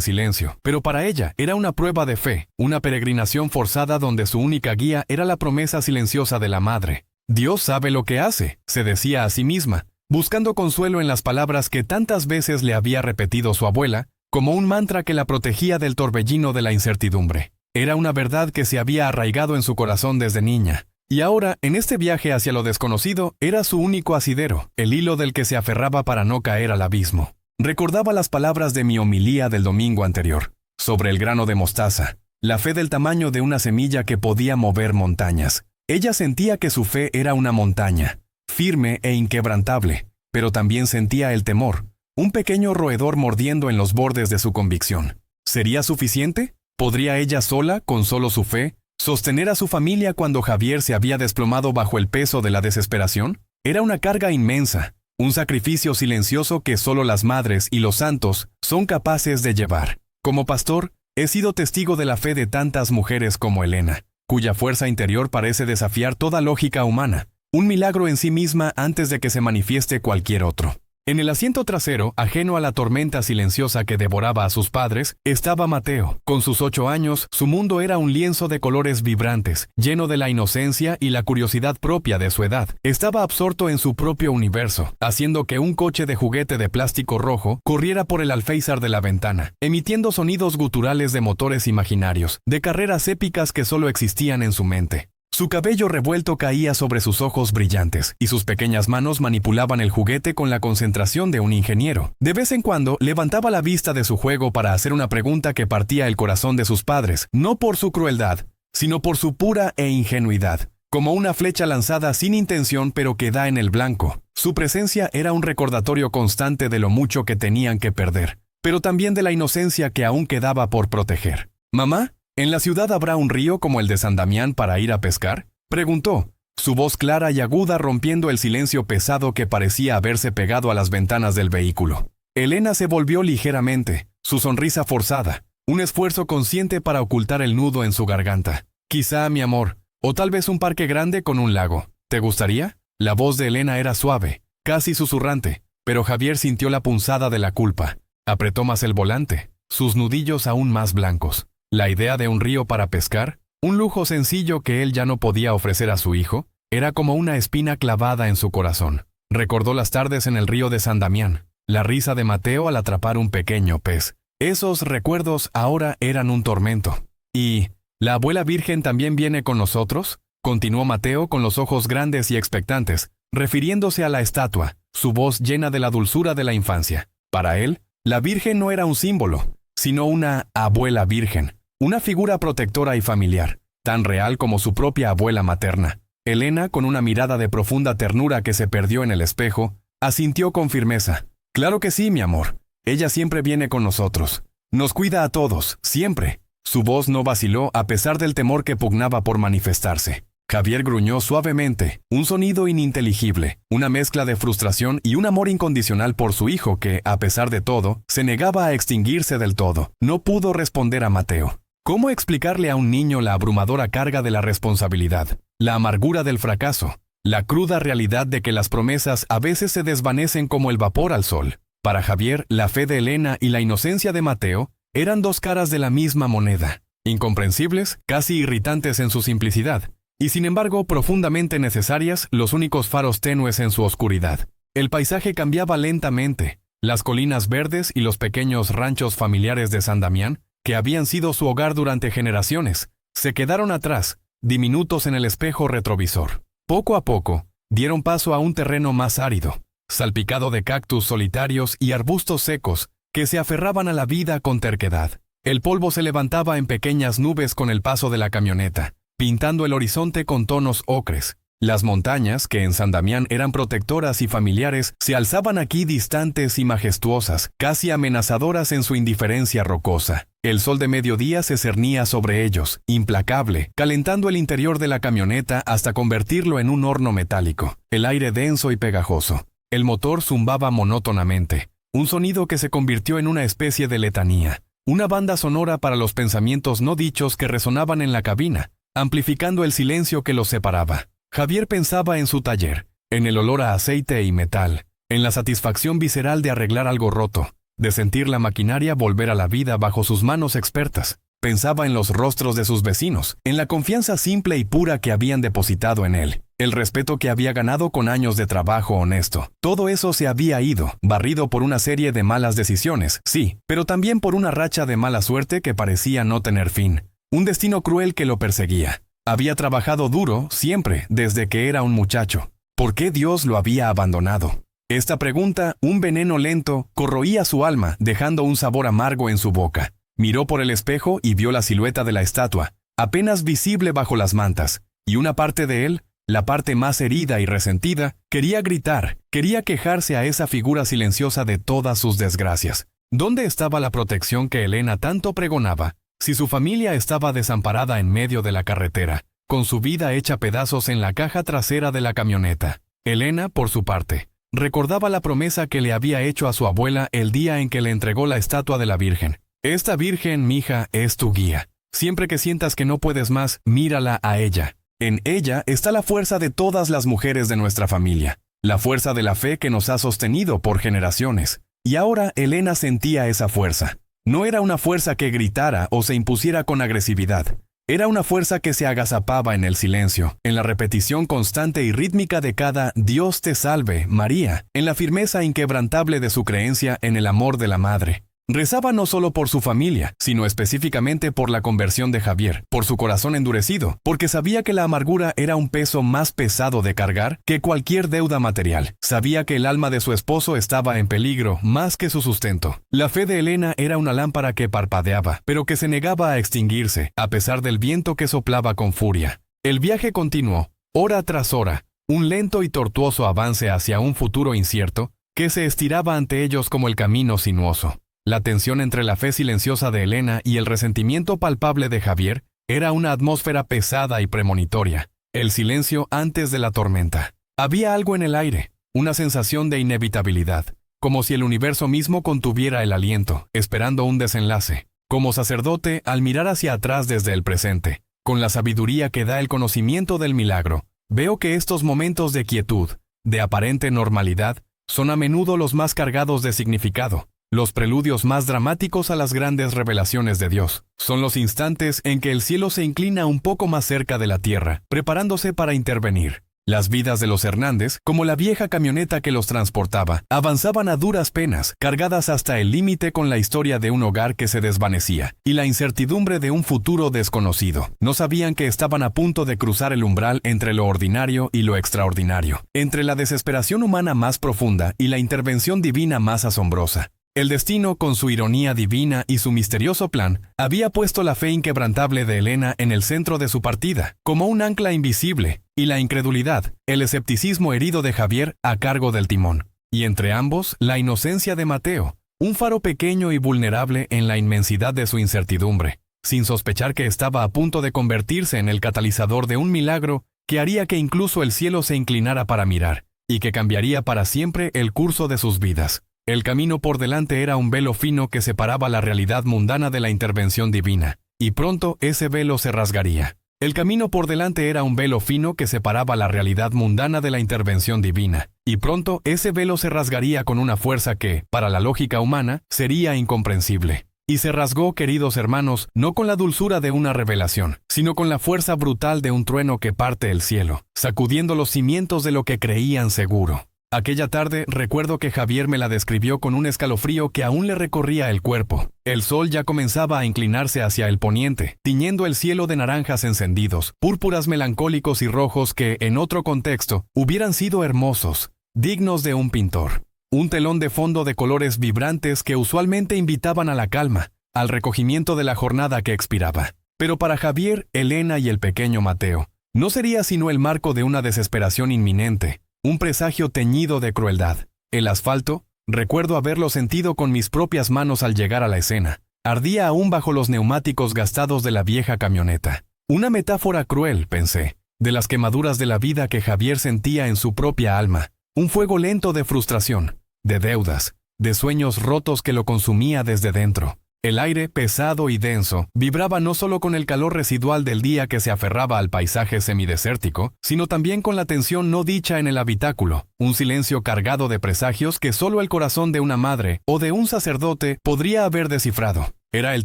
silencio, pero para ella era una prueba de fe, una peregrinación forzada donde su única guía era la promesa silenciosa de la madre. Dios sabe lo que hace, se decía a sí misma, buscando consuelo en las palabras que tantas veces le había repetido su abuela, como un mantra que la protegía del torbellino de la incertidumbre. Era una verdad que se había arraigado en su corazón desde niña, Y ahora, en este viaje hacia lo desconocido, era su único asidero, el hilo del que se aferraba para no caer al abismo. Recordaba las palabras de mi homilía del domingo anterior, sobre el grano de mostaza, la fe del tamaño de una semilla que podía mover montañas. Ella sentía que su fe era una montaña, firme e inquebrantable, pero también sentía el temor, un pequeño roedor mordiendo en los bordes de su convicción. ¿Sería suficiente? ¿Podría ella sola, con solo su fe, sostener a su familia cuando Javier se había desplomado bajo el peso de la desesperación? Era una carga inmensa, un sacrificio silencioso que solo las madres y los santos son capaces de llevar. Como pastor, he sido testigo de la fe de tantas mujeres como Elena, cuya fuerza interior parece desafiar toda lógica humana, un milagro en sí misma antes de que se manifieste cualquier otro. En el asiento trasero, ajeno a la tormenta silenciosa que devoraba a sus padres, estaba Mateo. Con sus 8 años, su mundo era un lienzo de colores vibrantes, lleno de la inocencia y la curiosidad propia de su edad. Estaba absorto en su propio universo, haciendo que un coche de juguete de plástico rojo corriera por el alféizar de la ventana, emitiendo sonidos guturales de motores imaginarios, de carreras épicas que solo existían en su mente. Su cabello revuelto caía sobre sus ojos brillantes, y sus pequeñas manos manipulaban el juguete con la concentración de un ingeniero. De vez en cuando, levantaba la vista de su juego para hacer una pregunta que partía el corazón de sus padres, no por su crueldad, sino por su pura ingenuidad. Como una flecha lanzada sin intención pero que da en el blanco. Su presencia era un recordatorio constante de lo mucho que tenían que perder, pero también de la inocencia que aún quedaba por proteger. «¿Mamá? ¿En la ciudad habrá un río como el de San Damián para ir a pescar?», preguntó, su voz clara y aguda rompiendo el silencio pesado que parecía haberse pegado a las ventanas del vehículo. Elena se volvió ligeramente, su sonrisa forzada, un esfuerzo consciente para ocultar el nudo en su garganta. «Quizá, mi amor, o tal vez un parque grande con un lago. ¿Te gustaría?». La voz de Elena era suave, casi susurrante, pero Javier sintió la punzada de la culpa. Apretó más el volante, sus nudillos aún más blancos. La idea de un río para pescar, un lujo sencillo que él ya no podía ofrecer a su hijo, era como una espina clavada en su corazón. Recordó las tardes en el río de San Damián, la risa de Mateo al atrapar un pequeño pez. Esos recuerdos ahora eran un tormento. «¿Y la abuela Virgen también viene con nosotros?», continuó Mateo con los ojos grandes y expectantes, refiriéndose a la estatua, su voz llena de la dulzura de la infancia. Para él, la Virgen no era un símbolo, sino una abuela virgen. Una figura protectora y familiar, tan real como su propia abuela materna. Elena, con una mirada de profunda ternura que se perdió en el espejo, asintió con firmeza. «Claro que sí, mi amor. Ella siempre viene con nosotros. Nos cuida a todos, siempre». Su voz no vaciló a pesar del temor que pugnaba por manifestarse. Javier gruñó suavemente, un sonido ininteligible, una mezcla de frustración y un amor incondicional por su hijo que, a pesar de todo, se negaba a extinguirse del todo. No pudo responder a Mateo. ¿Cómo explicarle a un niño la abrumadora carga de la responsabilidad, la amargura del fracaso, la cruda realidad de que las promesas a veces se desvanecen como el vapor al sol? Para Javier, la fe de Elena y la inocencia de Mateo eran dos caras de la misma moneda, incomprensibles, casi irritantes en su simplicidad, y sin embargo profundamente necesarias, los únicos faros tenues en su oscuridad. El paisaje cambiaba lentamente. Las colinas verdes y los pequeños ranchos familiares de San Damián, que habían sido su hogar durante generaciones, se quedaron atrás, diminutos en el espejo retrovisor. Poco a poco, dieron paso a un terreno más árido, salpicado de cactus solitarios y arbustos secos que se aferraban a la vida con terquedad. El polvo se levantaba en pequeñas nubes con el paso de la camioneta, pintando el horizonte con tonos ocres. Las montañas, que en San Damián eran protectoras y familiares, se alzaban aquí distantes y majestuosas, casi amenazadoras en su indiferencia rocosa. El sol de mediodía se cernía sobre ellos, implacable, calentando el interior de la camioneta hasta convertirlo en un horno metálico. El aire denso y pegajoso. El motor zumbaba monótonamente, un sonido que se convirtió en una especie de letanía, una banda sonora para los pensamientos no dichos que resonaban en la cabina, amplificando el silencio que los separaba. Javier pensaba en su taller, en el olor a aceite y metal, en la satisfacción visceral de arreglar algo roto, de sentir la maquinaria volver a la vida bajo sus manos expertas. Pensaba en los rostros de sus vecinos, en la confianza simple y pura que habían depositado en él, el respeto que había ganado con años de trabajo honesto. Todo eso se había ido, barrido por una serie de malas decisiones, sí, pero también por una racha de mala suerte que parecía no tener fin. Un destino cruel que lo perseguía. Había trabajado duro siempre desde que era un muchacho. ¿Por qué Dios lo había abandonado? Esta pregunta, un veneno lento, corroía su alma, dejando un sabor amargo en su boca. Miró por el espejo y vio la silueta de la estatua, apenas visible bajo las mantas, y una parte de él, la parte más herida y resentida, quería gritar, quería quejarse a esa figura silenciosa de todas sus desgracias. ¿Dónde estaba la protección que Elena tanto pregonaba, si su familia estaba desamparada en medio de la carretera, con su vida hecha pedazos en la caja trasera de la camioneta? Elena, por su parte, recordaba la promesa que le había hecho a su abuela el día en que le entregó la estatua de la Virgen. Esta Virgen, mija, es tu guía. Siempre que sientas que no puedes más, mírala a ella. En ella está la fuerza de todas las mujeres de nuestra familia, la fuerza de la fe que nos ha sostenido por generaciones. Y ahora Elena sentía esa fuerza. No era una fuerza que gritara o se impusiera con agresividad. Era una fuerza que se agazapaba en el silencio, en la repetición constante y rítmica de cada Dios te salve, María, en la firmeza inquebrantable de su creencia en el amor de la madre. Rezaba no solo por su familia, sino específicamente por la conversión de Javier, por su corazón endurecido, porque sabía que la amargura era un peso más pesado de cargar que cualquier deuda material. Sabía que el alma de su esposo estaba en peligro, más que su sustento. La fe de Elena era una lámpara que parpadeaba, pero que se negaba a extinguirse, a pesar del viento que soplaba con furia. El viaje continuó, hora tras hora, un lento y tortuoso avance hacia un futuro incierto, que se estiraba ante ellos como el camino sinuoso. La tensión entre la fe silenciosa de Elena y el resentimiento palpable de Javier era una atmósfera pesada y premonitoria. El silencio antes de la tormenta. Había algo en el aire, una sensación de inevitabilidad, como si el universo mismo contuviera el aliento, esperando un desenlace. Como sacerdote, al mirar hacia atrás desde el presente, con la sabiduría que da el conocimiento del milagro, veo que estos momentos de quietud, de aparente normalidad, son a menudo los más cargados de significado. Los preludios más dramáticos a las grandes revelaciones de Dios. Son los instantes en que el cielo se inclina un poco más cerca de la tierra, preparándose para intervenir. Las vidas de los Hernández, como la vieja camioneta que los transportaba, avanzaban a duras penas, cargadas hasta el límite con la historia de un hogar que se desvanecía, y la incertidumbre de un futuro desconocido. No sabían que estaban a punto de cruzar el umbral entre lo ordinario y lo extraordinario, entre la desesperación humana más profunda y la intervención divina más asombrosa. El destino, con su ironía divina y su misterioso plan, había puesto la fe inquebrantable de Elena en el centro de su partida, como un ancla invisible, y la incredulidad, el escepticismo herido de Javier a cargo del timón. Y entre ambos, la inocencia de Mateo, un faro pequeño y vulnerable en la inmensidad de su incertidumbre, sin sospechar que estaba a punto de convertirse en el catalizador de un milagro que haría que incluso el cielo se inclinara para mirar, y que cambiaría para siempre el curso de sus vidas. El camino por delante era un velo fino que separaba la realidad mundana de la intervención divina, y pronto ese velo se rasgaría. El camino por delante era un velo fino que separaba la realidad mundana de la intervención divina, y pronto ese velo se rasgaría con una fuerza que, para la lógica humana, sería incomprensible. Y se rasgó, queridos hermanos, no con la dulzura de una revelación, sino con la fuerza brutal de un trueno que parte el cielo, sacudiendo los cimientos de lo que creían seguro. Aquella tarde recuerdo que Javier me la describió con un escalofrío que aún le recorría el cuerpo. El sol ya comenzaba a inclinarse hacia el poniente, tiñendo el cielo de naranjas encendidos, púrpuras melancólicos y rojos que, en otro contexto, hubieran sido hermosos, dignos de un pintor. Un telón de fondo de colores vibrantes que usualmente invitaban a la calma, al recogimiento de la jornada que expiraba. Pero para Javier, Elena y el pequeño Mateo, no sería sino el marco de una desesperación inminente, un presagio teñido de crueldad. El asfalto, recuerdo haberlo sentido con mis propias manos al llegar a la escena, ardía aún bajo los neumáticos gastados de la vieja camioneta. Una metáfora cruel, pensé, de las quemaduras de la vida que Javier sentía en su propia alma, un fuego lento de frustración, de deudas, de sueños rotos que lo consumía desde dentro. El aire, pesado y denso, vibraba no solo con el calor residual del día que se aferraba al paisaje semidesértico, sino también con la tensión no dicha en el habitáculo, un silencio cargado de presagios que solo el corazón de una madre o de un sacerdote podría haber descifrado. Era el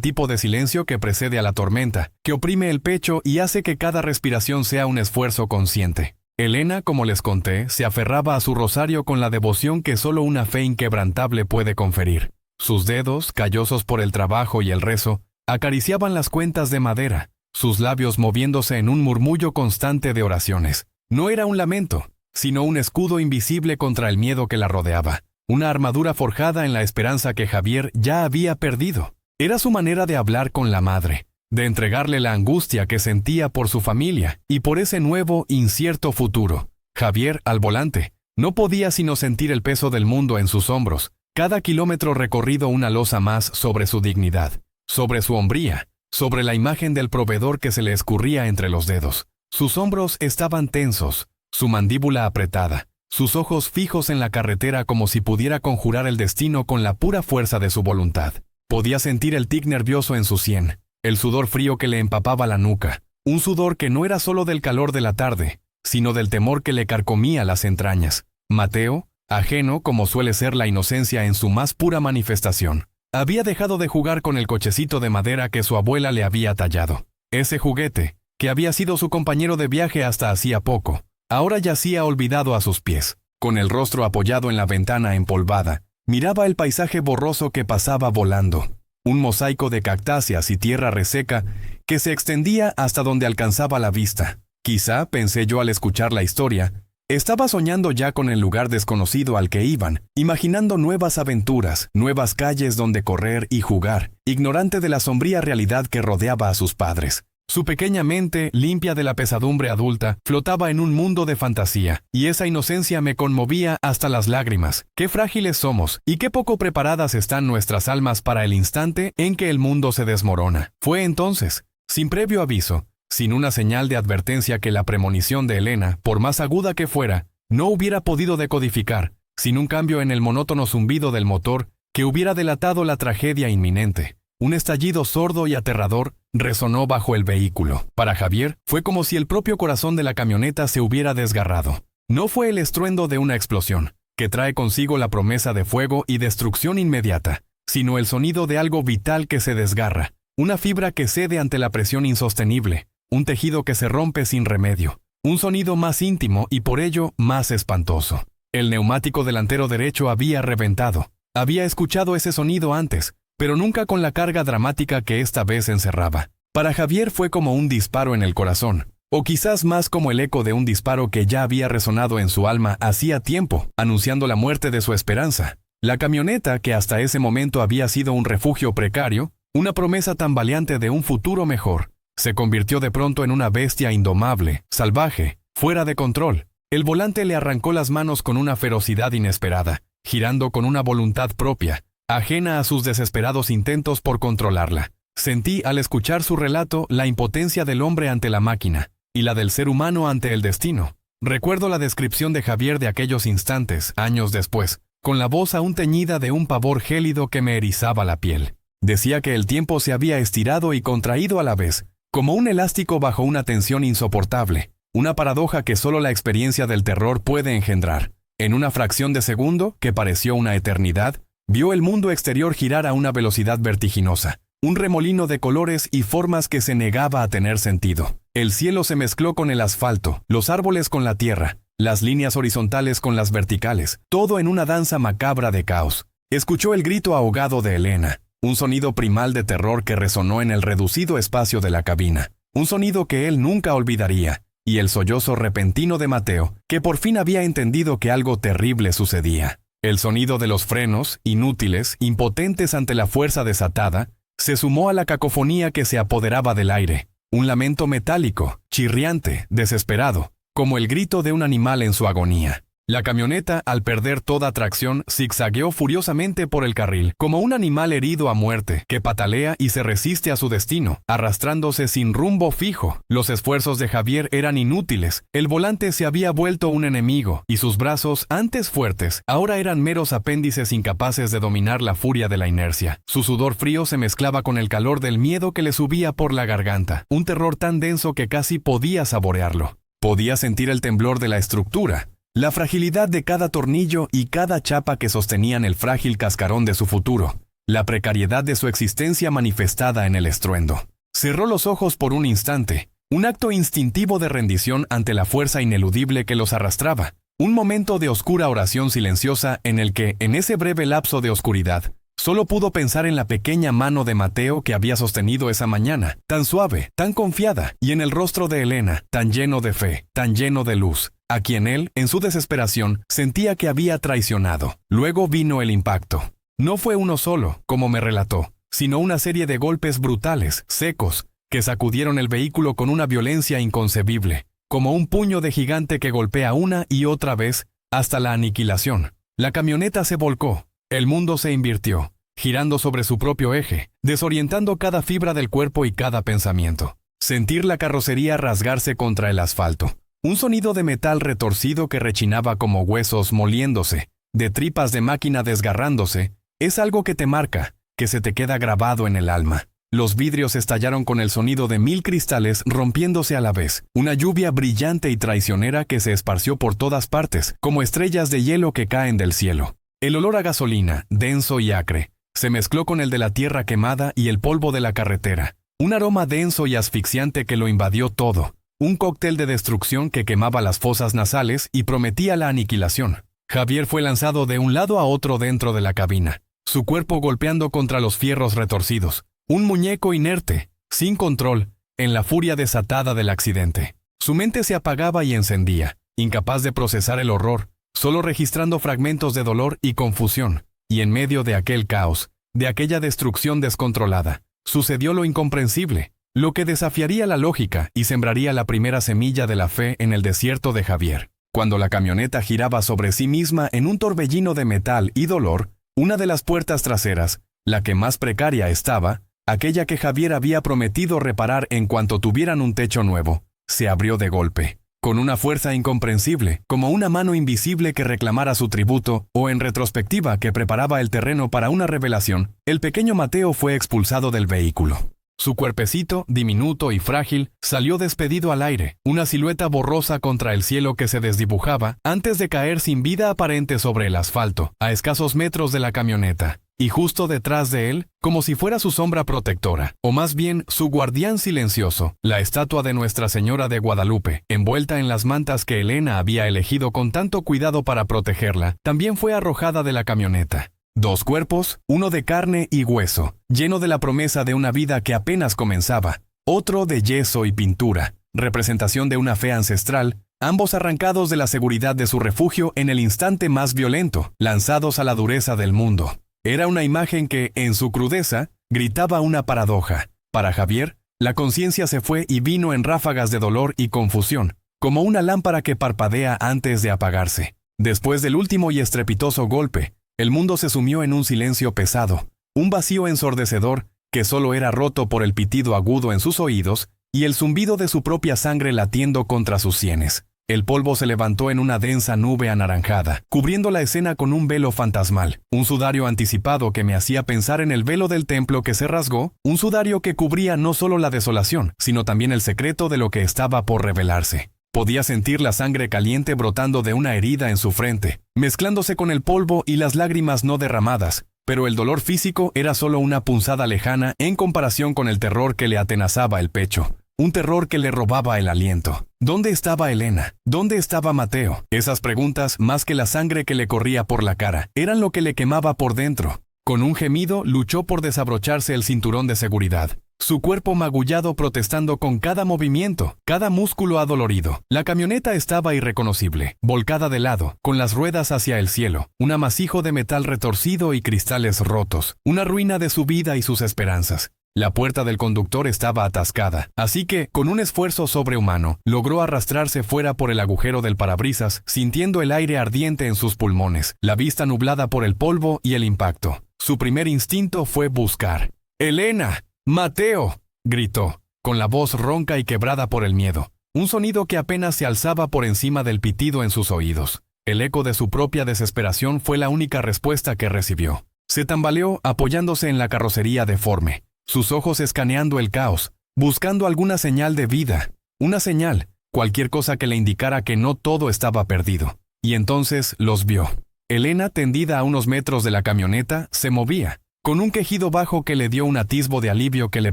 tipo de silencio que precede a la tormenta, que oprime el pecho y hace que cada respiración sea un esfuerzo consciente. Elena, como les conté, se aferraba a su rosario con la devoción que solo una fe inquebrantable puede conferir. Sus dedos, callosos por el trabajo y el rezo, acariciaban las cuentas de madera, sus labios moviéndose en un murmullo constante de oraciones. No era un lamento, sino un escudo invisible contra el miedo que la rodeaba, una armadura forjada en la esperanza que Javier ya había perdido. Era su manera de hablar con la madre, de entregarle la angustia que sentía por su familia y por ese nuevo, incierto futuro. Javier, al volante, no podía sino sentir el peso del mundo en sus hombros, cada kilómetro recorrido una losa más sobre su dignidad, sobre su hombría, sobre la imagen del proveedor que se le escurría entre los dedos. Sus hombros estaban tensos, su mandíbula apretada, sus ojos fijos en la carretera como si pudiera conjurar el destino con la pura fuerza de su voluntad. Podía sentir el tic nervioso en su sien, el sudor frío que le empapaba la nuca, un sudor que no era solo del calor de la tarde, sino del temor que le carcomía las entrañas. Mateo, ajeno como suele ser la inocencia en su más pura manifestación, había dejado de jugar con el cochecito de madera que su abuela le había tallado. Ese juguete, que había sido su compañero de viaje hasta hacía poco, ahora yacía olvidado a sus pies. Con el rostro apoyado en la ventana empolvada, miraba el paisaje borroso que pasaba volando, un mosaico de cactáceas y tierra reseca que se extendía hasta donde alcanzaba la vista. Quizá, pensé yo al escuchar la historia, estaba soñando ya con el lugar desconocido al que iban, imaginando nuevas aventuras, nuevas calles donde correr y jugar, ignorante de la sombría realidad que rodeaba a sus padres. Su pequeña mente, limpia de la pesadumbre adulta, flotaba en un mundo de fantasía, y esa inocencia me conmovía hasta las lágrimas. Qué frágiles somos, y qué poco preparadas están nuestras almas para el instante en que el mundo se desmorona. Fue entonces, sin previo aviso, sin una señal de advertencia que la premonición de Elena, por más aguda que fuera, no hubiera podido decodificar, sin un cambio en el monótono zumbido del motor que hubiera delatado la tragedia inminente. Un estallido sordo y aterrador resonó bajo el vehículo. Para Javier, fue como si el propio corazón de la camioneta se hubiera desgarrado. No fue el estruendo de una explosión, que trae consigo la promesa de fuego y destrucción inmediata, sino el sonido de algo vital que se desgarra, una fibra que cede ante la presión insostenible, un tejido que se rompe sin remedio, un sonido más íntimo y por ello más espantoso. El neumático delantero derecho había reventado. Había escuchado ese sonido antes, pero nunca con la carga dramática que esta vez encerraba. Para Javier fue como un disparo en el corazón, o quizás más como el eco de un disparo que ya había resonado en su alma hacía tiempo, anunciando la muerte de su esperanza. La camioneta, que hasta ese momento había sido un refugio precario, una promesa tambaleante de un futuro mejor, se convirtió de pronto en una bestia indomable, salvaje, fuera de control. El volante le arrancó las manos con una ferocidad inesperada, girando con una voluntad propia, ajena a sus desesperados intentos por controlarla. Sentí al escuchar su relato la impotencia del hombre ante la máquina, y la del ser humano ante el destino. Recuerdo la descripción de Javier de aquellos instantes, años después, con la voz aún teñida de un pavor gélido que me erizaba la piel. Decía que el tiempo se había estirado y contraído a la vez, como un elástico bajo una tensión insoportable, una paradoja que solo la experiencia del terror puede engendrar. En una fracción de segundo, que pareció una eternidad, vio el mundo exterior girar a una velocidad vertiginosa, un remolino de colores y formas que se negaba a tener sentido. El cielo se mezcló con el asfalto, los árboles con la tierra, las líneas horizontales con las verticales, todo en una danza macabra de caos. Escuchó el grito ahogado de Elena, un sonido primal de terror que resonó en el reducido espacio de la cabina, un sonido que él nunca olvidaría, y el sollozo repentino de Mateo, que por fin había entendido que algo terrible sucedía. El sonido de los frenos, inútiles, impotentes ante la fuerza desatada, se sumó a la cacofonía que se apoderaba del aire, un lamento metálico, chirriante, desesperado, como el grito de un animal en su agonía. La camioneta, al perder toda tracción, zigzagueó furiosamente por el carril, como un animal herido a muerte, que patalea y se resiste a su destino, arrastrándose sin rumbo fijo. Los esfuerzos de Javier eran inútiles, el volante se había vuelto un enemigo, y sus brazos, antes fuertes, ahora eran meros apéndices incapaces de dominar la furia de la inercia. Su sudor frío se mezclaba con el calor del miedo que le subía por la garganta, un terror tan denso que casi podía saborearlo. Podía sentir el temblor de la estructura, la fragilidad de cada tornillo y cada chapa que sostenían el frágil cascarón de su futuro, la precariedad de su existencia manifestada en el estruendo. Cerró los ojos por un instante, un acto instintivo de rendición ante la fuerza ineludible que los arrastraba, un momento de oscura oración silenciosa en el que, en ese breve lapso de oscuridad, Solo pudo pensar en la pequeña mano de Mateo que había sostenido esa mañana, tan suave, tan confiada, y en el rostro de Elena, tan lleno de fe, tan lleno de luz, a quien él, en su desesperación, sentía que había traicionado. Luego vino el impacto. No fue uno solo, como me relató, sino una serie de golpes brutales, secos, que sacudieron el vehículo con una violencia inconcebible, como un puño de gigante que golpea una y otra vez, hasta la aniquilación. La camioneta se volcó. El mundo se invirtió, girando sobre su propio eje, desorientando cada fibra del cuerpo y cada pensamiento. Sentir la carrocería rasgarse contra el asfalto. Un sonido de metal retorcido que rechinaba como huesos moliéndose, de tripas de máquina desgarrándose, es algo que te marca, que se te queda grabado en el alma. Los vidrios estallaron con el sonido de 1000 cristales rompiéndose a la vez, una lluvia brillante y traicionera que se esparció por todas partes, como estrellas de hielo que caen del cielo. El olor a gasolina, denso y acre, se mezcló con el de la tierra quemada y el polvo de la carretera. Un aroma denso y asfixiante que lo invadió todo. Un cóctel de destrucción que quemaba las fosas nasales y prometía la aniquilación. Javier fue lanzado de un lado a otro dentro de la cabina, su cuerpo golpeando contra los fierros retorcidos. Un muñeco inerte, sin control, en la furia desatada del accidente. Su mente se apagaba y encendía, incapaz de procesar el horror, solo registrando fragmentos de dolor y confusión. Y en medio de aquel caos, de aquella destrucción descontrolada, sucedió lo incomprensible, lo que desafiaría la lógica y sembraría la primera semilla de la fe en el desierto de Javier. Cuando la camioneta giraba sobre sí misma en un torbellino de metal y dolor, una de las puertas traseras, la que más precaria estaba, aquella que Javier había prometido reparar en cuanto tuvieran un techo nuevo, se abrió de golpe, con una fuerza incomprensible, como una mano invisible que reclamara su tributo, o en retrospectiva que preparaba el terreno para una revelación. El pequeño Mateo fue expulsado del vehículo. Su cuerpecito, diminuto y frágil, salió despedido al aire, una silueta borrosa contra el cielo que se desdibujaba antes de caer sin vida aparente sobre el asfalto, a escasos metros de la camioneta. Y justo detrás de él, como si fuera su sombra protectora, o más bien su guardián silencioso, la estatua de Nuestra Señora de Guadalupe, envuelta en las mantas que Elena había elegido con tanto cuidado para protegerla, también fue arrojada de la camioneta. 2 cuerpos, uno de carne y hueso, lleno de la promesa de una vida que apenas comenzaba, otro de yeso y pintura, representación de una fe ancestral, ambos arrancados de la seguridad de su refugio en el instante más violento, lanzados a la dureza del mundo. Era una imagen que, en su crudeza, gritaba una paradoja. Para Javier, la conciencia se fue y vino en ráfagas de dolor y confusión, como una lámpara que parpadea antes de apagarse. Después del último y estrepitoso golpe, el mundo se sumió en un silencio pesado, un vacío ensordecedor que solo era roto por el pitido agudo en sus oídos y el zumbido de su propia sangre latiendo contra sus sienes. El polvo se levantó en una densa nube anaranjada, cubriendo la escena con un velo fantasmal, un sudario anticipado que me hacía pensar en el velo del templo que se rasgó, un sudario que cubría no solo la desolación, sino también el secreto de lo que estaba por revelarse. Podía sentir la sangre caliente brotando de una herida en su frente, mezclándose con el polvo y las lágrimas no derramadas, pero el dolor físico era solo una punzada lejana en comparación con el terror que le atenazaba el pecho. Un terror que le robaba el aliento. ¿Dónde estaba Elena? ¿Dónde estaba Mateo? Esas preguntas, más que la sangre que le corría por la cara, eran lo que le quemaba por dentro. Con un gemido, luchó por desabrocharse el cinturón de seguridad. Su cuerpo magullado protestando con cada movimiento, cada músculo adolorido. La camioneta estaba irreconocible, volcada de lado, con las ruedas hacia el cielo. Un amasijo de metal retorcido y cristales rotos. Una ruina de su vida y sus esperanzas. La puerta del conductor estaba atascada, así que, con un esfuerzo sobrehumano, logró arrastrarse fuera por el agujero del parabrisas, sintiendo el aire ardiente en sus pulmones, la vista nublada por el polvo y el impacto. Su primer instinto fue buscar. ¡Elena! ¡Mateo!, gritó, con la voz ronca y quebrada por el miedo, un sonido que apenas se alzaba por encima del pitido en sus oídos. El eco de su propia desesperación fue la única respuesta que recibió. Se tambaleó apoyándose en la carrocería deforme, sus ojos escaneando el caos, buscando alguna señal de vida, una señal, cualquier cosa que le indicara que no todo estaba perdido. Y entonces los vio. Elena, tendida a unos metros de la camioneta, se movía, con un quejido bajo que le dio un atisbo de alivio que le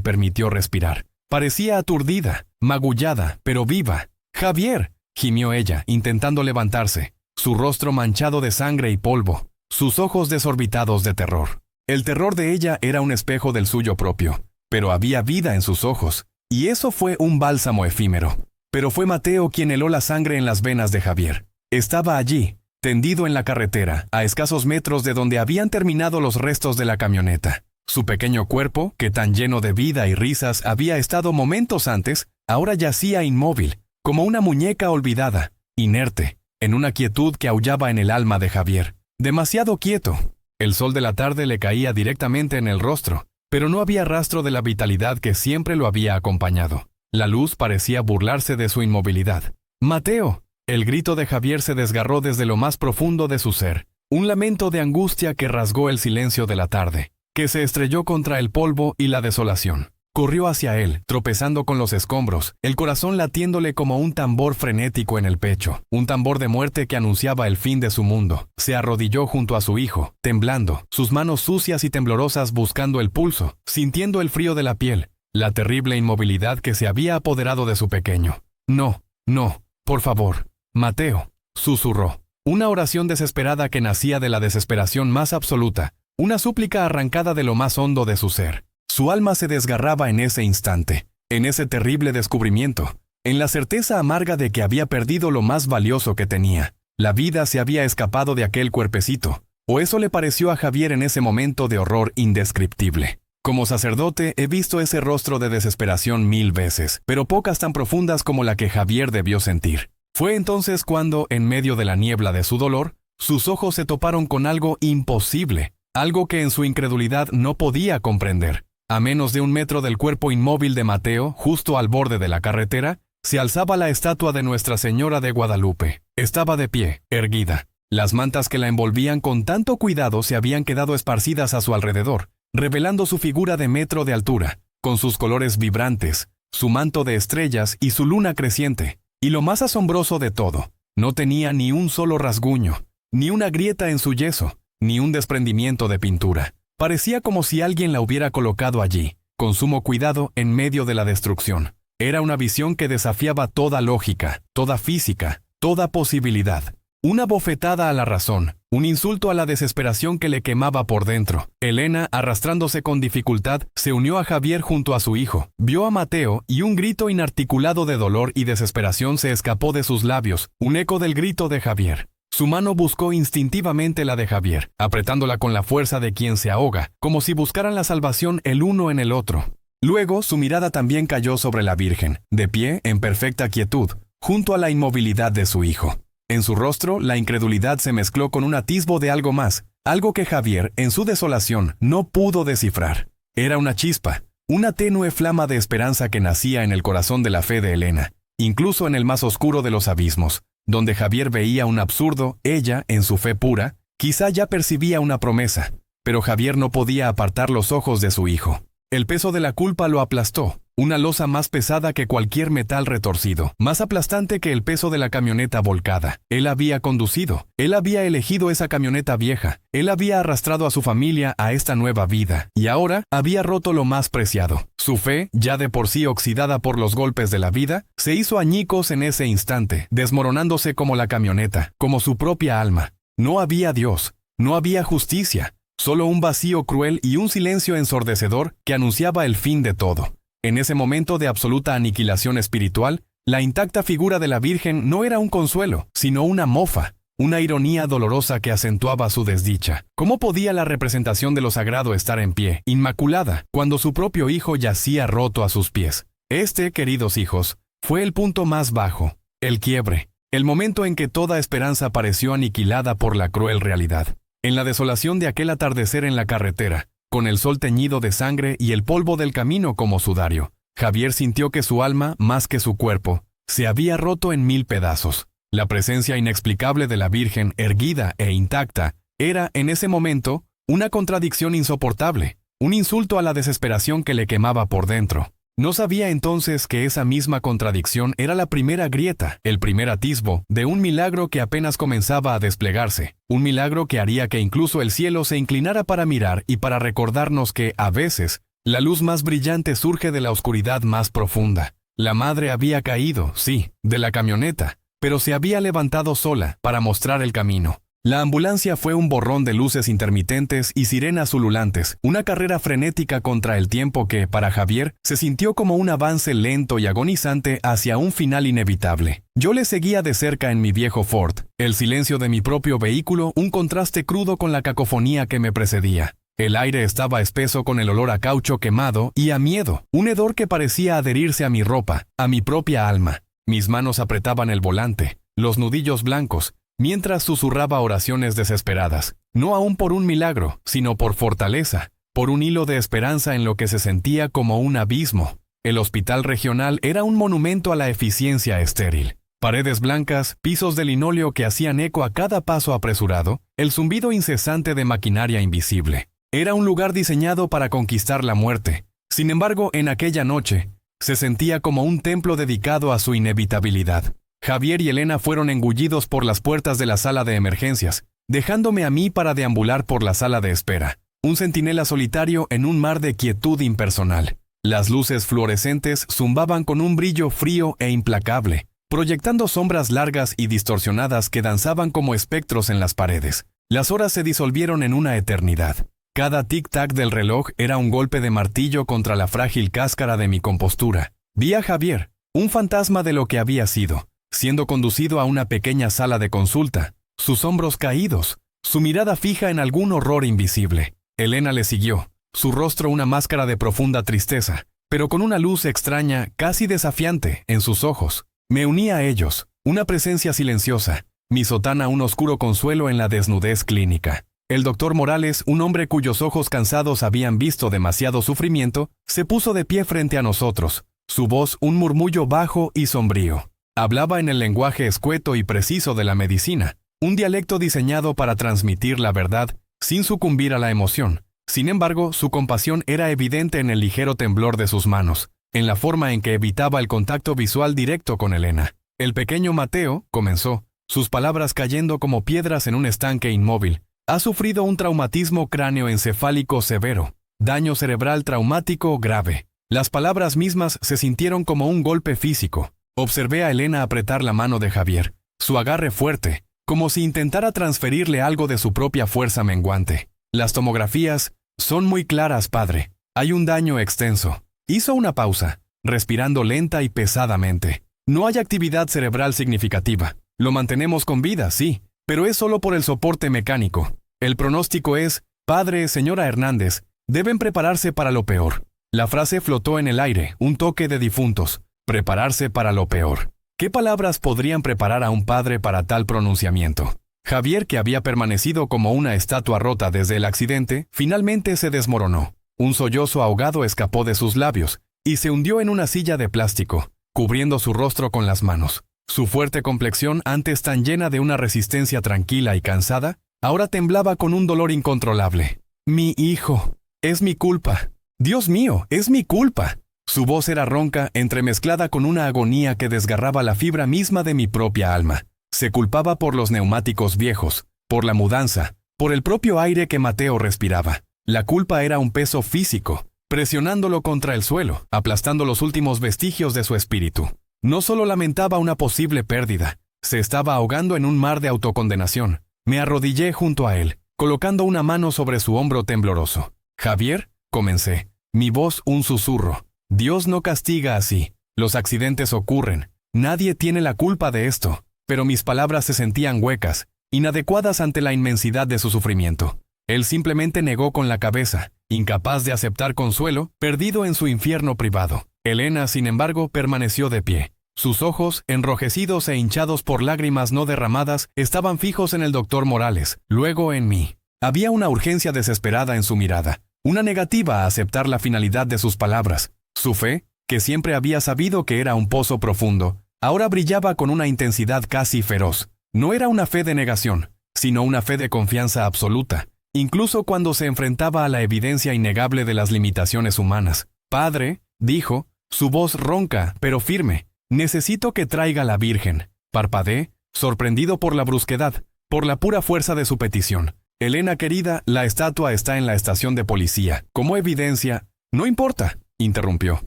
permitió respirar. Parecía aturdida, magullada, pero viva. ¡Javier!, gimió ella, intentando levantarse, su rostro manchado de sangre y polvo, sus ojos desorbitados de terror. El terror de ella era un espejo del suyo propio, pero había vida en sus ojos, y eso fue un bálsamo efímero. Pero fue Mateo quien heló la sangre en las venas de Javier. Estaba allí, tendido en la carretera, a escasos metros de donde habían terminado los restos de la camioneta. Su pequeño cuerpo, que tan lleno de vida y risas había estado momentos antes, ahora yacía inmóvil, como una muñeca olvidada, inerte, en una quietud que aullaba en el alma de Javier. Demasiado quieto. El sol de la tarde le caía directamente en el rostro, pero no había rastro de la vitalidad que siempre lo había acompañado. La luz parecía burlarse de su inmovilidad. ¡Mateo! El grito de Javier se desgarró desde lo más profundo de su ser, un lamento de angustia que rasgó el silencio de la tarde, que se estrelló contra el polvo y la desolación. Corrió hacia él, tropezando con los escombros, el corazón latiéndole como un tambor frenético en el pecho, un tambor de muerte que anunciaba el fin de su mundo. Se arrodilló junto a su hijo, temblando, sus manos sucias y temblorosas buscando el pulso, sintiendo el frío de la piel, la terrible inmovilidad que se había apoderado de su pequeño. No, no, por favor, Mateo, susurró. Una oración desesperada que nacía de la desesperación más absoluta, una súplica arrancada de lo más hondo de su ser. Su alma se desgarraba en ese instante, en ese terrible descubrimiento, en la certeza amarga de que había perdido lo más valioso que tenía. La vida se había escapado de aquel cuerpecito, o eso le pareció a Javier en ese momento de horror indescriptible. Como sacerdote he visto ese rostro de desesperación 1000 veces, pero pocas tan profundas como la que Javier debió sentir. Fue entonces cuando, en medio de la niebla de su dolor, sus ojos se toparon con algo imposible, algo que en su incredulidad no podía comprender. A menos de 1 metro del cuerpo inmóvil de Mateo, justo al borde de la carretera, se alzaba la estatua de Nuestra Señora de Guadalupe. Estaba de pie, erguida. Las mantas que la envolvían con tanto cuidado se habían quedado esparcidas a su alrededor, revelando su figura de 1 metro de altura, con sus colores vibrantes, su manto de estrellas y su luna creciente. Y lo más asombroso de todo, no tenía ni un solo rasguño, ni una grieta en su yeso, ni un desprendimiento de pintura. Parecía como si alguien la hubiera colocado allí, con sumo cuidado en medio de la destrucción. Era una visión que desafiaba toda lógica, toda física, toda posibilidad. Una bofetada a la razón, un insulto a la desesperación que le quemaba por dentro. Elena, arrastrándose con dificultad, se unió a Javier junto a su hijo. Vio a Mateo y un grito inarticulado de dolor y desesperación se escapó de sus labios, un eco del grito de Javier. Su mano buscó instintivamente la de Javier, apretándola con la fuerza de quien se ahoga, como si buscaran la salvación el uno en el otro. Luego, su mirada también cayó sobre la Virgen, de pie, en perfecta quietud, junto a la inmovilidad de su hijo. En su rostro, la incredulidad se mezcló con un atisbo de algo más, algo que Javier, en su desolación, no pudo descifrar. Era una chispa, una tenue flama de esperanza que nacía en el corazón de la fe de Elena, incluso en el más oscuro de los abismos. Donde Javier veía un absurdo, ella, en su fe pura, quizá ya percibía una promesa, pero Javier no podía apartar los ojos de su hijo. El peso de la culpa lo aplastó, una losa más pesada que cualquier metal retorcido, más aplastante que el peso de la camioneta volcada. Él había conducido, él había elegido esa camioneta vieja, él había arrastrado a su familia a esta nueva vida, y ahora había roto lo más preciado. Su fe, ya de por sí oxidada por los golpes de la vida, se hizo añicos en ese instante, desmoronándose como la camioneta, como su propia alma. No había Dios, no había justicia, solo un vacío cruel y un silencio ensordecedor que anunciaba el fin de todo. En ese momento de absoluta aniquilación espiritual, la intacta figura de la Virgen no era un consuelo, sino una mofa, una ironía dolorosa que acentuaba su desdicha. ¿Cómo podía la representación de lo sagrado estar en pie, inmaculada, cuando su propio hijo yacía roto a sus pies? Este, queridos hijos, fue el punto más bajo, el quiebre, el momento en que toda esperanza pareció aniquilada por la cruel realidad. En la desolación de aquel atardecer en la carretera, con el sol teñido de sangre y el polvo del camino como sudario, Javier sintió que su alma, más que su cuerpo, se había roto en 1000 pedazos. La presencia inexplicable de la Virgen, erguida e intacta, era, en ese momento, una contradicción insoportable, un insulto a la desesperación que le quemaba por dentro. No sabía entonces que esa misma contradicción era la primera grieta, el primer atisbo, de un milagro que apenas comenzaba a desplegarse, un milagro que haría que incluso el cielo se inclinara para mirar y para recordarnos que, a veces, la luz más brillante surge de la oscuridad más profunda. La madre había caído, sí, de la camioneta, pero se había levantado sola para mostrar el camino. La ambulancia fue un borrón de luces intermitentes y sirenas ululantes, una carrera frenética contra el tiempo que, para Javier, se sintió como un avance lento y agonizante hacia un final inevitable. Yo le seguía de cerca en mi viejo Ford, el silencio de mi propio vehículo, un contraste crudo con la cacofonía que me precedía. El aire estaba espeso con el olor a caucho quemado y a miedo, un hedor que parecía adherirse a mi ropa, a mi propia alma. Mis manos apretaban el volante, los nudillos blancos, mientras susurraba oraciones desesperadas, no aún por un milagro, sino por fortaleza, por un hilo de esperanza en lo que se sentía como un abismo. El hospital regional era un monumento a la eficiencia estéril. Paredes blancas, pisos de linóleo que hacían eco a cada paso apresurado, el zumbido incesante de maquinaria invisible. Era un lugar diseñado para conquistar la muerte. Sin embargo, en aquella noche, se sentía como un templo dedicado a su inevitabilidad. Javier y Elena fueron engullidos por las puertas de la sala de emergencias, dejándome a mí para deambular por la sala de espera. Un centinela solitario en un mar de quietud impersonal. Las luces fluorescentes zumbaban con un brillo frío e implacable, proyectando sombras largas y distorsionadas que danzaban como espectros en las paredes. Las horas se disolvieron en una eternidad. Cada tic-tac del reloj era un golpe de martillo contra la frágil cáscara de mi compostura. Vi a Javier, un fantasma de lo que había sido, siendo conducido a una pequeña sala de consulta, sus hombros caídos, su mirada fija en algún horror invisible. Elena le siguió, su rostro una máscara de profunda tristeza, pero con una luz extraña, casi desafiante, en sus ojos. Me uní a ellos, una presencia silenciosa, mi sotana un oscuro consuelo en la desnudez clínica. El doctor Morales, un hombre cuyos ojos cansados habían visto demasiado sufrimiento, se puso de pie frente a nosotros, su voz un murmullo bajo y sombrío. Hablaba en el lenguaje escueto y preciso de la medicina, un dialecto diseñado para transmitir la verdad sin sucumbir a la emoción. Sin embargo, su compasión era evidente en el ligero temblor de sus manos, en la forma en que evitaba el contacto visual directo con Elena. El pequeño Mateo, comenzó, sus palabras cayendo como piedras en un estanque inmóvil, ha sufrido un traumatismo cráneoencefálico severo, daño cerebral traumático grave. Las palabras mismas se sintieron como un golpe físico. Observé a Elena apretar la mano de Javier, su agarre fuerte, como si intentara transferirle algo de su propia fuerza menguante. Las tomografías son muy claras, padre. Hay un daño extenso. Hizo una pausa, respirando lenta y pesadamente. No hay actividad cerebral significativa. Lo mantenemos con vida, sí, pero es solo por el soporte mecánico. El pronóstico es, padre, señora Hernández, deben prepararse para lo peor. La frase flotó en el aire, un toque de difuntos. Prepararse para lo peor. ¿Qué palabras podrían preparar a un padre para tal pronunciamiento? Javier, que había permanecido como una estatua rota desde el accidente, finalmente se desmoronó. Un sollozo ahogado escapó de sus labios y se hundió en una silla de plástico, cubriendo su rostro con las manos. Su fuerte complexión, antes tan llena de una resistencia tranquila y cansada, ahora temblaba con un dolor incontrolable. Mi hijo, es mi culpa. Dios mío, es mi culpa. Su voz era ronca, entremezclada con una agonía que desgarraba la fibra misma de mi propia alma. Se culpaba por los neumáticos viejos, por la mudanza, por el propio aire que Mateo respiraba. La culpa era un peso físico, presionándolo contra el suelo, aplastando los últimos vestigios de su espíritu. No solo lamentaba una posible pérdida, se estaba ahogando en un mar de autocondenación. Me arrodillé junto a él, colocando una mano sobre su hombro tembloroso. Javier, comencé, mi voz un susurro. Dios no castiga así. Los accidentes ocurren. Nadie tiene la culpa de esto. Pero mis palabras se sentían huecas, inadecuadas ante la inmensidad de su sufrimiento. Él simplemente negó con la cabeza, incapaz de aceptar consuelo, perdido en su infierno privado. Elena, sin embargo, permaneció de pie. Sus ojos, enrojecidos e hinchados por lágrimas no derramadas, estaban fijos en el doctor Morales, luego en mí. Había una urgencia desesperada en su mirada, una negativa a aceptar la finalidad de sus palabras. Su fe, que siempre había sabido que era un pozo profundo, ahora brillaba con una intensidad casi feroz. No era una fe de negación, sino una fe de confianza absoluta, incluso cuando se enfrentaba a la evidencia innegable de las limitaciones humanas. Padre, dijo, su voz ronca, pero firme, necesito que traiga a la Virgen. Parpadeé, sorprendido por la brusquedad, por la pura fuerza de su petición. Elena querida, la estatua está en la estación de policía. Como evidencia, no importa, interrumpió,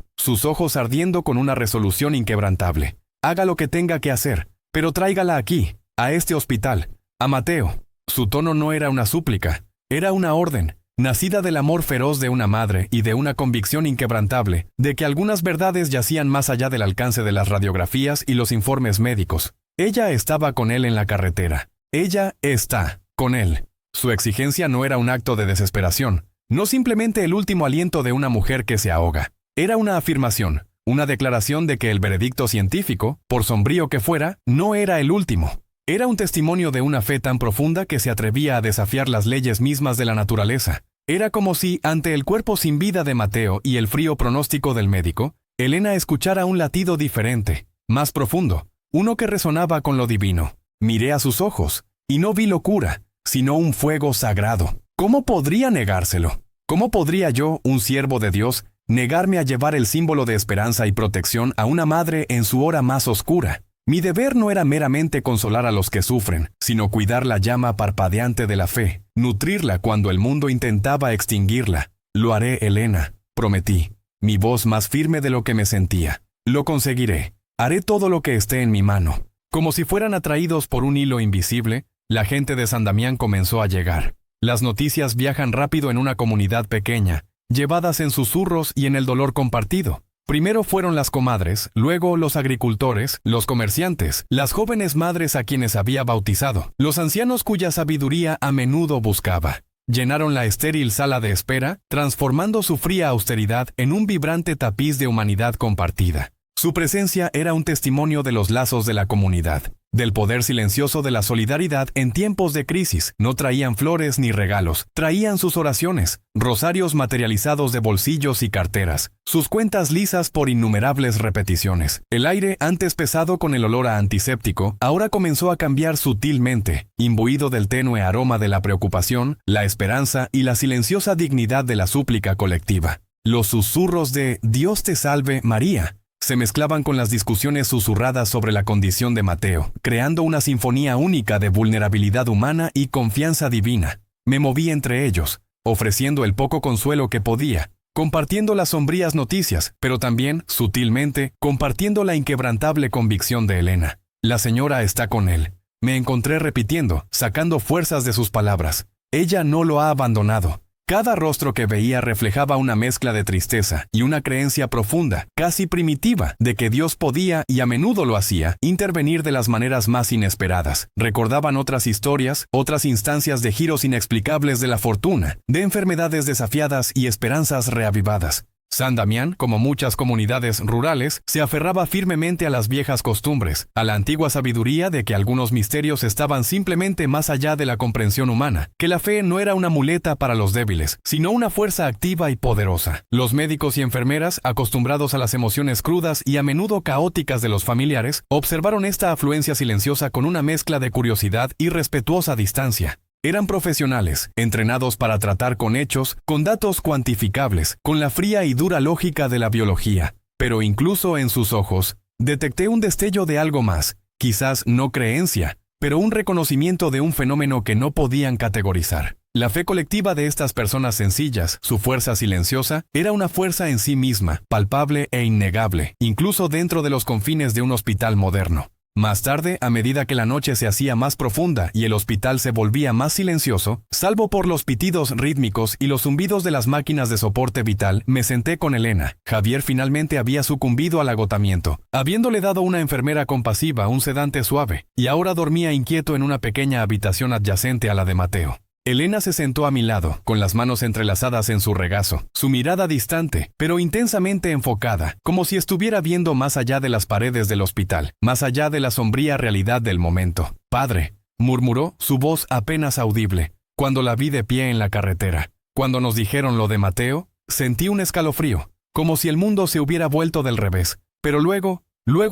sus ojos ardiendo con una resolución inquebrantable. Haga lo que tenga que hacer, pero tráigala aquí, a este hospital. A Mateo. Su tono no era una súplica, era una orden, nacida del amor feroz de una madre y de una convicción inquebrantable de que algunas verdades yacían más allá del alcance de las radiografías y los informes médicos. Ella estaba con él en la carretera. Ella está con él. Su exigencia no era un acto de desesperación, no simplemente el último aliento de una mujer que se ahoga. Era una afirmación, una declaración de que el veredicto científico, por sombrío que fuera, no era el último. Era un testimonio de una fe tan profunda que se atrevía a desafiar las leyes mismas de la naturaleza. Era como si, ante el cuerpo sin vida de Mateo y el frío pronóstico del médico, Elena escuchara un latido diferente, más profundo, uno que resonaba con lo divino. Miré a sus ojos, y no vi locura, sino un fuego sagrado. ¿Cómo podría negárselo? ¿Cómo podría yo, un siervo de Dios, negarme a llevar el símbolo de esperanza y protección a una madre en su hora más oscura? Mi deber no era meramente consolar a los que sufren, sino cuidar la llama parpadeante de la fe, nutrirla cuando el mundo intentaba extinguirla. Lo haré, Elena, prometí, mi voz más firme de lo que me sentía. Lo conseguiré. Haré todo lo que esté en mi mano. Como si fueran atraídos por un hilo invisible, la gente de San Damián comenzó a llegar. Las noticias viajan rápido en una comunidad pequeña, llevadas en susurros y en el dolor compartido. Primero fueron las comadres, luego los agricultores, los comerciantes, las jóvenes madres a quienes había bautizado, los ancianos cuya sabiduría a menudo buscaba. Llenaron la estéril sala de espera, transformando su fría austeridad en un vibrante tapiz de humanidad compartida. Su presencia era un testimonio de los lazos de la comunidad, del poder silencioso de la solidaridad en tiempos de crisis. No traían flores ni regalos, traían sus oraciones, rosarios materializados de bolsillos y carteras, sus cuentas lisas por innumerables repeticiones. El aire, antes pesado con el olor a antiséptico, ahora comenzó a cambiar sutilmente, imbuido del tenue aroma de la preocupación, la esperanza y la silenciosa dignidad de la súplica colectiva. Los susurros de «Dios te salve, María» se mezclaban con las discusiones susurradas sobre la condición de Mateo, creando una sinfonía única de vulnerabilidad humana y confianza divina. Me moví entre ellos, ofreciendo el poco consuelo que podía, compartiendo las sombrías noticias, pero también, sutilmente, compartiendo la inquebrantable convicción de Elena. La señora está con él. Me encontré repitiendo, sacando fuerzas de sus palabras. Ella no lo ha abandonado. Cada rostro que veía reflejaba una mezcla de tristeza y una creencia profunda, casi primitiva, de que Dios podía, y a menudo lo hacía, intervenir de las maneras más inesperadas. Recordaban otras historias, otras instancias de giros inexplicables de la fortuna, de enfermedades desafiadas y esperanzas reavivadas. San Damián, como muchas comunidades rurales, se aferraba firmemente a las viejas costumbres, a la antigua sabiduría de que algunos misterios estaban simplemente más allá de la comprensión humana, que la fe no era una muleta para los débiles, sino una fuerza activa y poderosa. Los médicos y enfermeras, acostumbrados a las emociones crudas y a menudo caóticas de los familiares, observaron esta afluencia silenciosa con una mezcla de curiosidad y respetuosa distancia. Eran profesionales, entrenados para tratar con hechos, con datos cuantificables, con la fría y dura lógica de la biología. Pero incluso en sus ojos, detecté un destello de algo más, quizás no creencia, pero un reconocimiento de un fenómeno que no podían categorizar. La fe colectiva de estas personas sencillas, su fuerza silenciosa, era una fuerza en sí misma, palpable e innegable, incluso dentro de los confines de un hospital moderno. Más tarde, a medida que la noche se hacía más profunda y el hospital se volvía más silencioso, salvo por los pitidos rítmicos y los zumbidos de las máquinas de soporte vital, me senté con Elena. Javier finalmente había sucumbido al agotamiento, habiéndole dado una enfermera compasiva un sedante suave, y ahora dormía inquieto en una pequeña habitación adyacente a la de Mateo. Elena se sentó a mi lado, con las manos entrelazadas en su regazo, su mirada distante, pero intensamente enfocada, como si estuviera viendo más allá de las paredes del hospital, más allá de la sombría realidad del momento. «Padre», murmuró, su voz apenas audible, cuando la vi de pie en la carretera. Cuando nos dijeron lo de Mateo, sentí un escalofrío, como si el mundo se hubiera vuelto del revés. Pero luego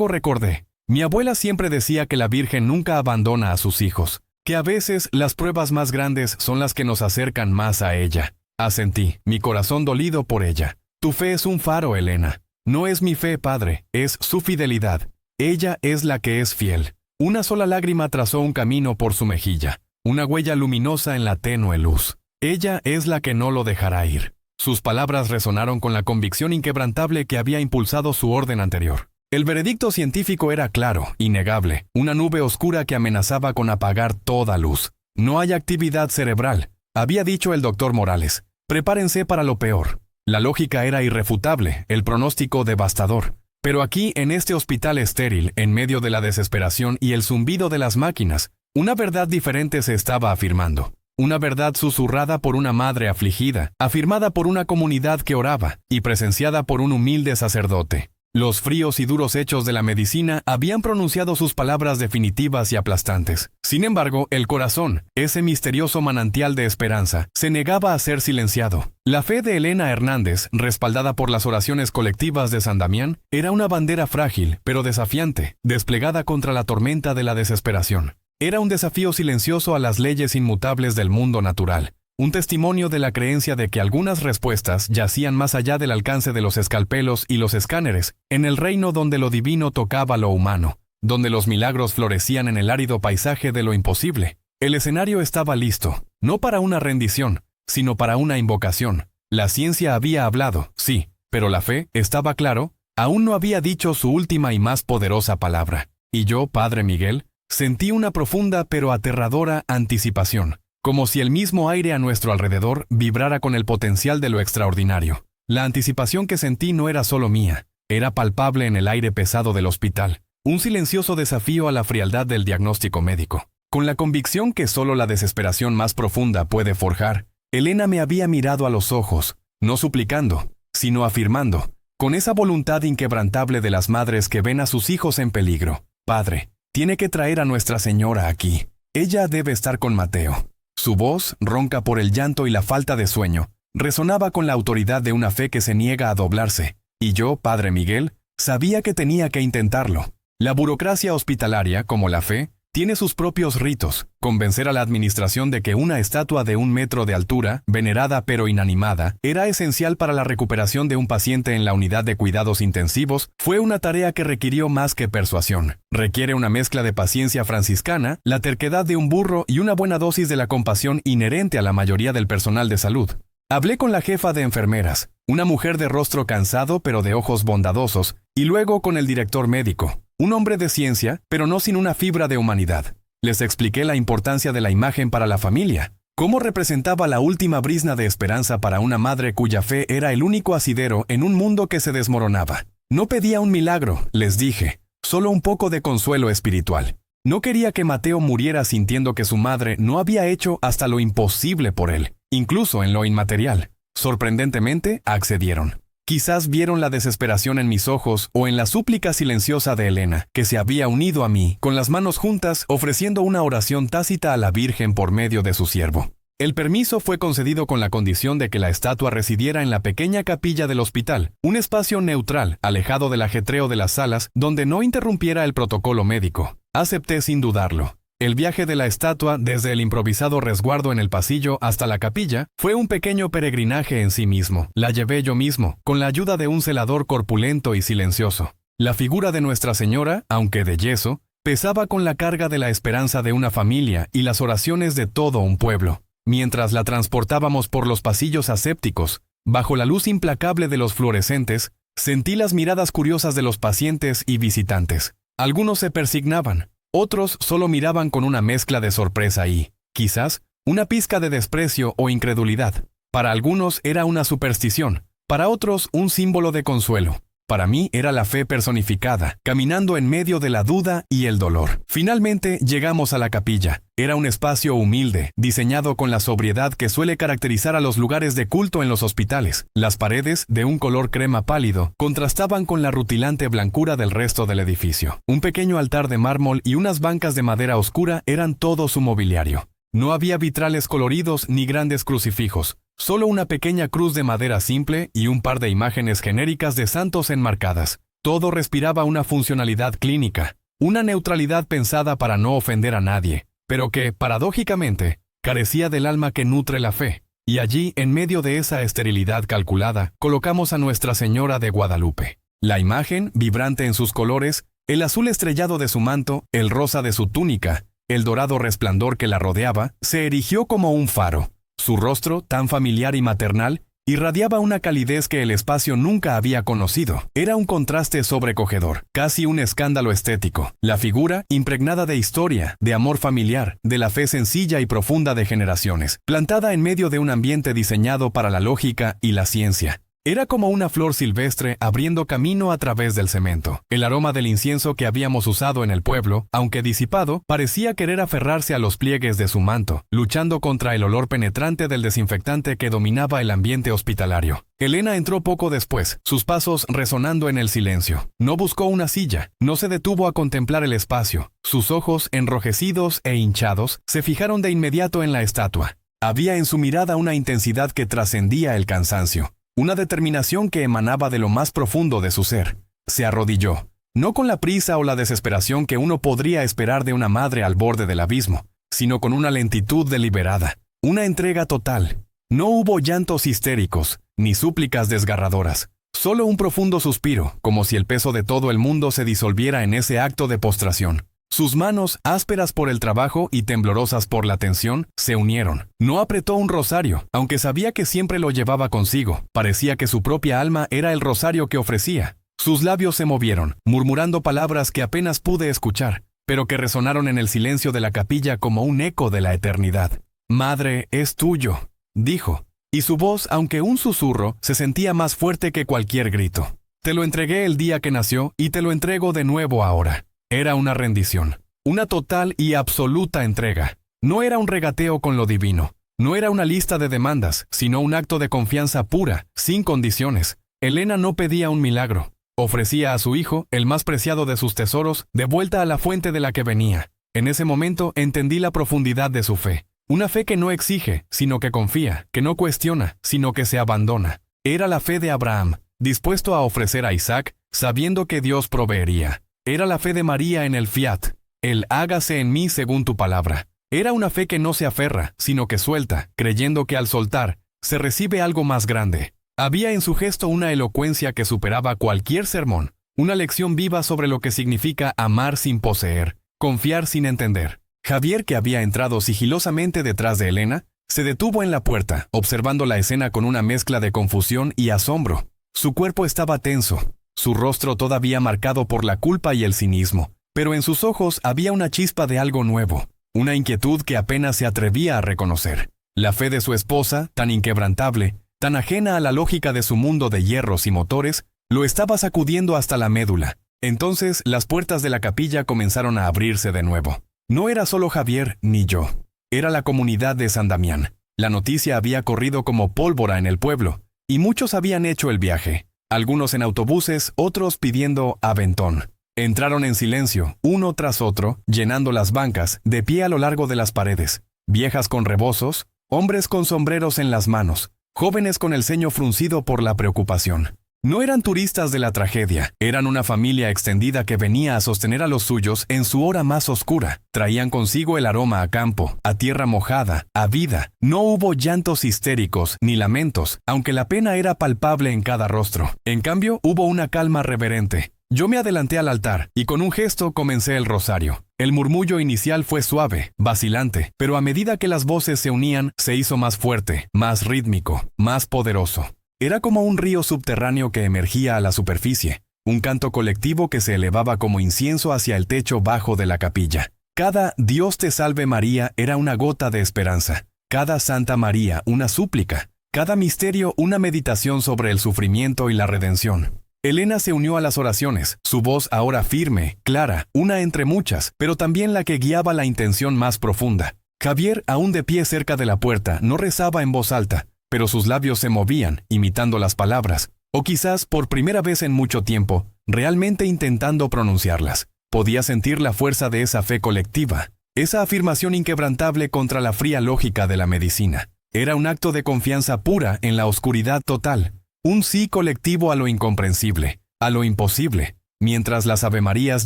recordé. Mi abuela siempre decía que la Virgen nunca abandona a sus hijos, que a veces las pruebas más grandes son las que nos acercan más a ella. Asentí, mi corazón dolido por ella. Tu fe es un faro, Elena. No es mi fe, padre, es su fidelidad. Ella es la que es fiel. Una sola lágrima trazó un camino por su mejilla, una huella luminosa en la tenue luz. Ella es la que no lo dejará ir. Sus palabras resonaron con la convicción inquebrantable que había impulsado su orden anterior. El veredicto científico era claro, innegable, una nube oscura que amenazaba con apagar toda luz. No hay actividad cerebral, había dicho el doctor Morales. Prepárense para lo peor. La lógica era irrefutable, el pronóstico devastador. Pero aquí, en este hospital estéril, en medio de la desesperación y el zumbido de las máquinas, una verdad diferente se estaba afirmando. Una verdad susurrada por una madre afligida, afirmada por una comunidad que oraba y presenciada por un humilde sacerdote. Los fríos y duros hechos de la medicina habían pronunciado sus palabras definitivas y aplastantes. Sin embargo, el corazón, ese misterioso manantial de esperanza, se negaba a ser silenciado. La fe de Elena Hernández, respaldada por las oraciones colectivas de San Damián, era una bandera frágil, pero desafiante, desplegada contra la tormenta de la desesperación. Era un desafío silencioso a las leyes inmutables del mundo natural. Un testimonio de la creencia de que algunas respuestas yacían más allá del alcance de los escalpelos y los escáneres, en el reino donde lo divino tocaba lo humano, donde los milagros florecían en el árido paisaje de lo imposible. El escenario estaba listo, no para una rendición, sino para una invocación. La ciencia había hablado, sí, pero la fe, estaba claro, aún no había dicho su última y más poderosa palabra. Y yo, Padre Miguel, sentí una profunda pero aterradora anticipación. Como si el mismo aire a nuestro alrededor vibrara con el potencial de lo extraordinario. La anticipación que sentí no era solo mía, era palpable en el aire pesado del hospital, un silencioso desafío a la frialdad del diagnóstico médico. Con la convicción que solo la desesperación más profunda puede forjar, Elena me había mirado a los ojos, no suplicando, sino afirmando, con esa voluntad inquebrantable de las madres que ven a sus hijos en peligro. Padre, tiene que traer a Nuestra Señora aquí. Ella debe estar con Mateo. Su voz, ronca por el llanto y la falta de sueño, resonaba con la autoridad de una fe que se niega a doblarse, y yo, Padre Miguel, sabía que tenía que intentarlo. La burocracia hospitalaria, como la fe, tiene sus propios ritos. Convencer a la administración de que una estatua de 1 metro de altura, venerada pero inanimada, era esencial para la recuperación de un paciente en la unidad de cuidados intensivos, fue una tarea que requirió más que persuasión. Requiere una mezcla de paciencia franciscana, la terquedad de un burro y una buena dosis de la compasión inherente a la mayoría del personal de salud. Hablé con la jefa de enfermeras, una mujer de rostro cansado pero de ojos bondadosos, y luego con el director médico, un hombre de ciencia, pero no sin una fibra de humanidad. Les expliqué la importancia de la imagen para la familia, cómo representaba la última brizna de esperanza para una madre cuya fe era el único asidero en un mundo que se desmoronaba. No pedía un milagro, les dije, solo un poco de consuelo espiritual. No quería que Mateo muriera sintiendo que su madre no había hecho hasta lo imposible por él, incluso en lo inmaterial. Sorprendentemente, accedieron. Quizás vieron la desesperación en mis ojos o en la súplica silenciosa de Elena, que se había unido a mí, con las manos juntas, ofreciendo una oración tácita a la Virgen por medio de su siervo. El permiso fue concedido con la condición de que la estatua residiera en la pequeña capilla del hospital, un espacio neutral, alejado del ajetreo de las salas, donde no interrumpiera el protocolo médico. Acepté sin dudarlo. El viaje de la estatua desde el improvisado resguardo en el pasillo hasta la capilla fue un pequeño peregrinaje en sí mismo. La llevé yo mismo, con la ayuda de un celador corpulento y silencioso. La figura de Nuestra Señora, aunque de yeso, pesaba con la carga de la esperanza de una familia y las oraciones de todo un pueblo. Mientras la transportábamos por los pasillos asépticos, bajo la luz implacable de los fluorescentes, sentí las miradas curiosas de los pacientes y visitantes. Algunos se persignaban. Otros solo miraban con una mezcla de sorpresa y, quizás, una pizca de desprecio o incredulidad. Para algunos era una superstición, para otros un símbolo de consuelo. Para mí era la fe personificada, caminando en medio de la duda y el dolor. Finalmente llegamos a la capilla. Era un espacio humilde, diseñado con la sobriedad que suele caracterizar a los lugares de culto en los hospitales. Las paredes, de un color crema pálido, contrastaban con la rutilante blancura del resto del edificio. Un pequeño altar de mármol y unas bancas de madera oscura eran todo su mobiliario. No había vitrales coloridos ni grandes crucifijos. Solo una pequeña cruz de madera simple y un par de imágenes genéricas de santos enmarcadas. Todo respiraba una funcionalidad clínica, una neutralidad pensada para no ofender a nadie, pero que, paradójicamente, carecía del alma que nutre la fe. Y allí, en medio de esa esterilidad calculada, colocamos a Nuestra Señora de Guadalupe. La imagen, vibrante en sus colores, el azul estrellado de su manto, el rosa de su túnica, el dorado resplandor que la rodeaba, se erigió como un faro. Su rostro, tan familiar y maternal, Irradiaba una calidez que el espacio nunca había conocido. Era un contraste sobrecogedor, casi un escándalo estético. La figura, impregnada de historia, de amor familiar, de la fe sencilla y profunda de generaciones, plantada en medio de un ambiente diseñado para la lógica y la ciencia. Era como una flor silvestre abriendo camino a través del cemento. El aroma del incienso que habíamos usado en el pueblo, aunque disipado, parecía querer aferrarse a los pliegues de su manto, luchando contra el olor penetrante del desinfectante que dominaba el ambiente hospitalario. Elena entró poco después, sus pasos resonando en el silencio. No buscó una silla, no se detuvo a contemplar el espacio. Sus ojos, enrojecidos e hinchados, se fijaron de inmediato en la estatua. Había en su mirada una intensidad que trascendía el cansancio. Una determinación que emanaba de lo más profundo de su ser. Se arrodilló, no con la prisa o la desesperación que uno podría esperar de una madre al borde del abismo, sino con una lentitud deliberada, una entrega total. No hubo llantos histéricos, ni súplicas desgarradoras, solo un profundo suspiro, como si el peso de todo el mundo se disolviera en ese acto de postración. Sus manos, ásperas por el trabajo y temblorosas por la tensión, se unieron. No apretó un rosario, aunque sabía que siempre lo llevaba consigo. Parecía que su propia alma era el rosario que ofrecía. Sus labios se movieron, murmurando palabras que apenas pude escuchar, pero que resonaron en el silencio de la capilla como un eco de la eternidad. «Madre, es tuyo», dijo, y su voz, aunque un susurro, se sentía más fuerte que cualquier grito. «Te lo entregué el día que nació y te lo entrego de nuevo ahora». Era una rendición, una total y absoluta entrega. No era un regateo con lo divino, no era una lista de demandas, sino un acto de confianza pura, sin condiciones. Elena no pedía un milagro, ofrecía a su hijo, el más preciado de sus tesoros, de vuelta a la fuente de la que venía. En ese momento entendí la profundidad de su fe, una fe que no exige, sino que confía, que no cuestiona, sino que se abandona. Era la fe de Abraham, dispuesto a ofrecer a Isaac, sabiendo que Dios proveería. Era la fe de María en el fiat, el hágase en mí según tu palabra. Era una fe que no se aferra, sino que suelta, creyendo que al soltar, se recibe algo más grande. Había en su gesto una elocuencia que superaba cualquier sermón, una lección viva sobre lo que significa amar sin poseer, confiar sin entender. Javier, que había entrado sigilosamente detrás de Elena, se detuvo en la puerta, observando la escena con una mezcla de confusión y asombro. Su cuerpo estaba tenso. Su rostro todavía marcado por la culpa y el cinismo, pero en sus ojos había una chispa de algo nuevo, una inquietud que apenas se atrevía a reconocer. La fe de su esposa, tan inquebrantable, tan ajena a la lógica de su mundo de hierros y motores, lo estaba sacudiendo hasta la médula. Entonces las puertas de la capilla comenzaron a abrirse de nuevo. No era solo Javier ni yo, era la comunidad de San Damián. La noticia había corrido como pólvora en el pueblo, y muchos habían hecho el viaje. Algunos en autobuses, otros pidiendo aventón. Entraron en silencio, uno tras otro, llenando las bancas, de pie a lo largo de las paredes. Viejas con rebozos, hombres con sombreros en las manos, jóvenes con el ceño fruncido por la preocupación. No eran turistas de la tragedia, eran una familia extendida que venía a sostener a los suyos en su hora más oscura. Traían consigo el aroma a campo, a tierra mojada, a vida. No hubo llantos histéricos ni lamentos, aunque la pena era palpable en cada rostro. En cambio, hubo una calma reverente. Yo me adelanté al altar y con un gesto comencé el rosario. El murmullo inicial fue suave, vacilante, pero a medida que las voces se unían, se hizo más fuerte, más rítmico, más poderoso. Era como un río subterráneo que emergía a la superficie, un canto colectivo que se elevaba como incienso hacia el techo bajo de la capilla. Cada Dios te salve María era una gota de esperanza, cada Santa María una súplica, cada misterio una meditación sobre el sufrimiento y la redención. Elena se unió a las oraciones, su voz ahora firme, clara, una entre muchas, pero también la que guiaba la intención más profunda. Javier, aún de pie cerca de la puerta, no rezaba en voz alta, pero sus labios se movían, imitando las palabras, o quizás por primera vez en mucho tiempo, realmente intentando pronunciarlas. Podía sentir la fuerza de esa fe colectiva, esa afirmación inquebrantable contra la fría lógica de la medicina. Era un acto de confianza pura en la oscuridad total, un sí colectivo a lo incomprensible, a lo imposible. Mientras las avemarías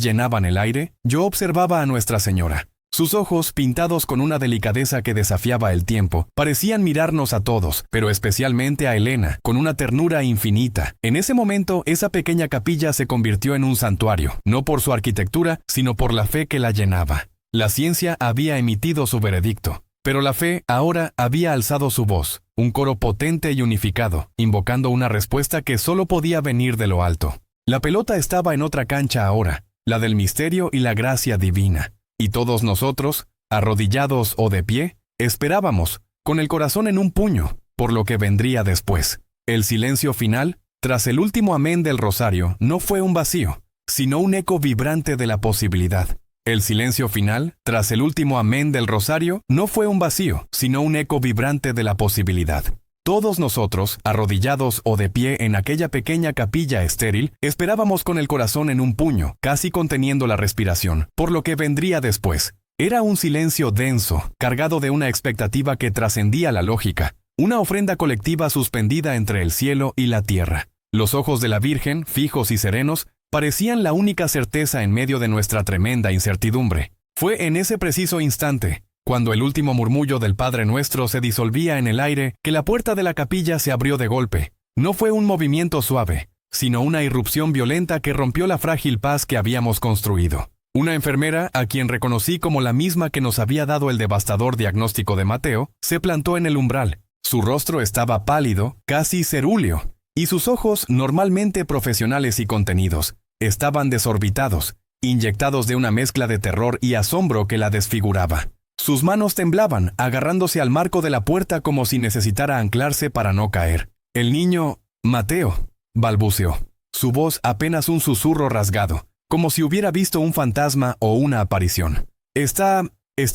llenaban el aire, yo observaba a Nuestra Señora. Sus ojos, pintados con una delicadeza que desafiaba el tiempo, parecían mirarnos a todos, pero especialmente a Elena, con una ternura infinita. En ese momento, esa pequeña capilla se convirtió en un santuario, no por su arquitectura, sino por la fe que la llenaba. La ciencia había emitido su veredicto, pero la fe ahora había alzado su voz. un coro potente y unificado, invocando una respuesta que solo podía venir de lo alto. La pelota estaba en otra cancha ahora, la del misterio y la gracia divina. Y todos nosotros, arrodillados o de pie, esperábamos, con el corazón en un puño, por lo que vendría después. El silencio final, tras el último amén del rosario, no fue un vacío, sino un eco vibrante de la posibilidad. El silencio final, tras el último amén del rosario, no fue un vacío, sino un eco vibrante de la posibilidad. Todos nosotros, arrodillados o de pie en aquella pequeña capilla estéril, esperábamos con el corazón en un puño, casi conteniendo la respiración, por lo que vendría después. Era un silencio denso, cargado de una expectativa que trascendía la lógica, una ofrenda colectiva suspendida entre el cielo y la tierra. Los ojos de la Virgen, fijos y serenos, parecían la única certeza en medio de nuestra tremenda incertidumbre. Fue en ese preciso instante, cuando el último murmullo del Padre Nuestro se disolvía en el aire, que la puerta de la capilla se abrió de golpe. No fue un movimiento suave, sino una irrupción violenta que rompió la frágil paz que habíamos construido. Una enfermera, a quien reconocí como la misma que nos había dado el devastador diagnóstico de Mateo, se plantó en el umbral. Su rostro estaba pálido, casi cerúleo, y sus ojos, normalmente profesionales y contenidos, estaban desorbitados, inyectados de una mezcla de terror y asombro que la desfiguraba. Sus manos temblaban, agarrándose al marco de la puerta como si necesitara anclarse para no caer. El niño, Mateo, balbuceó, su voz apenas un susurro rasgado, como si hubiera visto un fantasma o una aparición. Está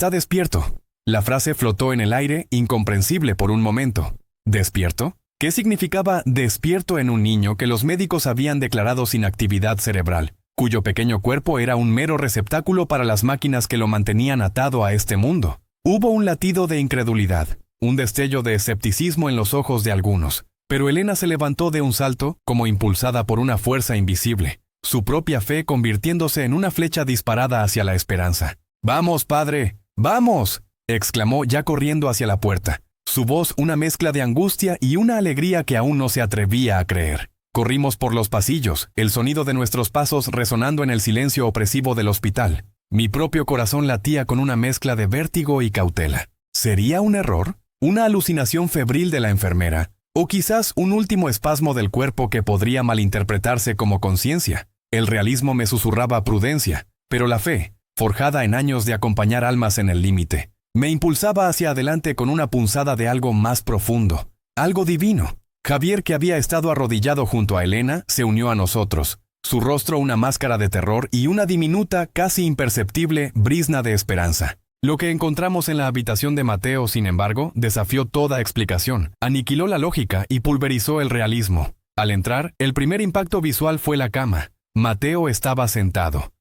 despierto. La frase flotó en el aire, incomprensible por un momento. ¿Despierto? ¿Qué significaba despierto en un niño que los médicos habían declarado sin actividad cerebral, cuyo pequeño cuerpo era un mero receptáculo para las máquinas que lo mantenían atado a este mundo? Hubo un latido de incredulidad, un destello de escepticismo en los ojos de algunos, pero Elena se levantó de un salto, como impulsada por una fuerza invisible, su propia fe convirtiéndose en una flecha disparada hacia la esperanza. «¡Vamos, padre! ¡Vamos!», exclamó ya corriendo hacia la puerta. Su voz una mezcla de angustia y una alegría que aún no se atrevía a creer. Corrimos por los pasillos, el sonido de nuestros pasos resonando en el silencio opresivo del hospital. Mi propio corazón latía con una mezcla de vértigo y cautela. ¿Sería un error? ¿Una alucinación febril de la enfermera? ¿O quizás un último espasmo del cuerpo que podría malinterpretarse como conciencia? El realismo me susurraba prudencia, pero la fe, forjada en años de acompañar almas en el límite, me impulsaba hacia adelante con una punzada de algo más profundo, algo divino. Javier, que había estado arrodillado junto a Elena, se unió a nosotros, su rostro una máscara de terror y una diminuta, casi imperceptible, brizna de esperanza. Lo que encontramos en la habitación de Mateo, sin embargo, desafió toda explicación, aniquiló la lógica y pulverizó el realismo. Al entrar, el primer impacto visual fue la cama. Mateo estaba sentado,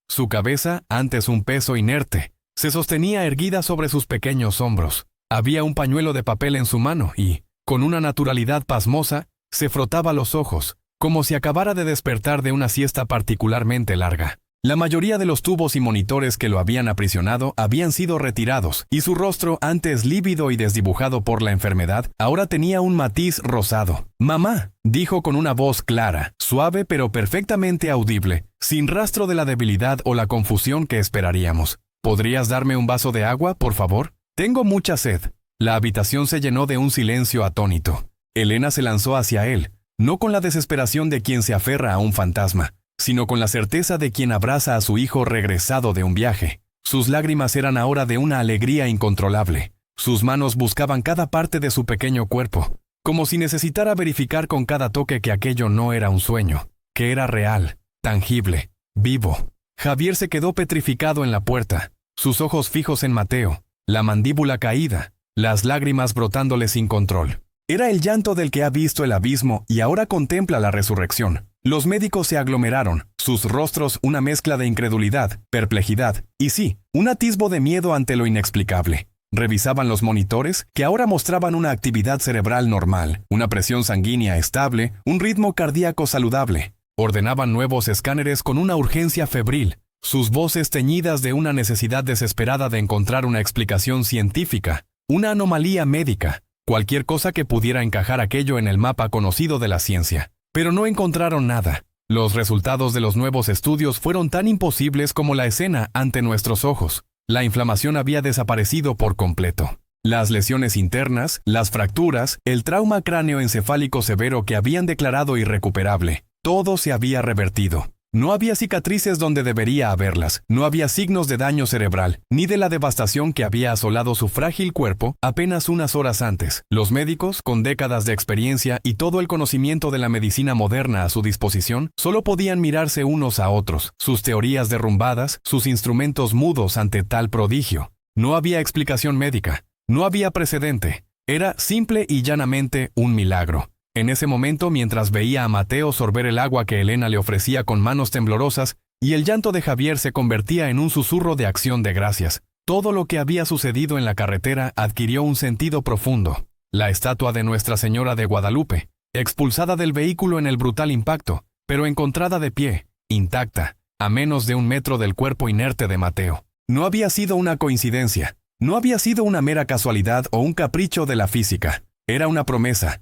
su cabeza, antes un peso inerte, se sostenía erguida sobre sus pequeños hombros. Había un pañuelo de papel en su mano y, con una naturalidad pasmosa, se frotaba los ojos, como si acabara de despertar de una siesta particularmente larga. La mayoría de los tubos y monitores que lo habían aprisionado habían sido retirados, y su rostro, antes lívido y desdibujado por la enfermedad, ahora tenía un matiz rosado. «Mamá», dijo con una voz clara, suave pero perfectamente audible, sin rastro de la debilidad o la confusión que esperaríamos. «¿Podrías darme un vaso de agua, por favor? Tengo mucha sed». La habitación se llenó de un silencio atónito. Elena se lanzó hacia él, no con la desesperación de quien se aferra a un fantasma, sino con la certeza de quien abraza a su hijo regresado de un viaje. Sus lágrimas eran ahora de una alegría incontrolable. Sus manos buscaban cada parte de su pequeño cuerpo, como si necesitara verificar con cada toque que aquello no era un sueño, que era real, tangible, vivo. Javier se quedó petrificado en la puerta, sus ojos fijos en Mateo, la mandíbula caída, las lágrimas brotándole sin control. Era el llanto del que ha visto el abismo y ahora contempla la resurrección. Los médicos se aglomeraron, sus rostros una mezcla de incredulidad, perplejidad y sí, un atisbo de miedo ante lo inexplicable. Revisaban los monitores, que ahora mostraban una actividad cerebral normal, una presión sanguínea estable, un ritmo cardíaco saludable. Ordenaban nuevos escáneres con una urgencia febril, sus voces teñidas de una necesidad desesperada de encontrar una explicación científica, una anomalía médica, cualquier cosa que pudiera encajar aquello en el mapa conocido de la ciencia. Pero no encontraron nada. Los resultados de los nuevos estudios fueron tan imposibles como la escena ante nuestros ojos. La inflamación había desaparecido por completo. Las lesiones internas, las fracturas, el trauma cráneoencefálico severo que habían declarado irrecuperable. Todo se había revertido. No había cicatrices donde debería haberlas, no había signos de daño cerebral, ni de la devastación que había asolado su frágil cuerpo apenas unas horas antes. Los médicos, con décadas de experiencia y todo el conocimiento de la medicina moderna a su disposición, solo podían mirarse unos a otros, sus teorías derrumbadas, sus instrumentos mudos ante tal prodigio. No había explicación médica, no había precedente, era simple y llanamente un milagro. En ese momento, mientras veía a Mateo sorber el agua que Elena le ofrecía con manos temblorosas, y el llanto de Javier se convertía en un susurro de acción de gracias, todo lo que había sucedido en la carretera adquirió un sentido profundo. La estatua de Nuestra Señora de Guadalupe, expulsada del vehículo en el brutal impacto, pero encontrada de pie, intacta, a menos de 1 metro del cuerpo inerte de Mateo. No había sido una coincidencia, no había sido una mera casualidad o un capricho de la física, era una promesa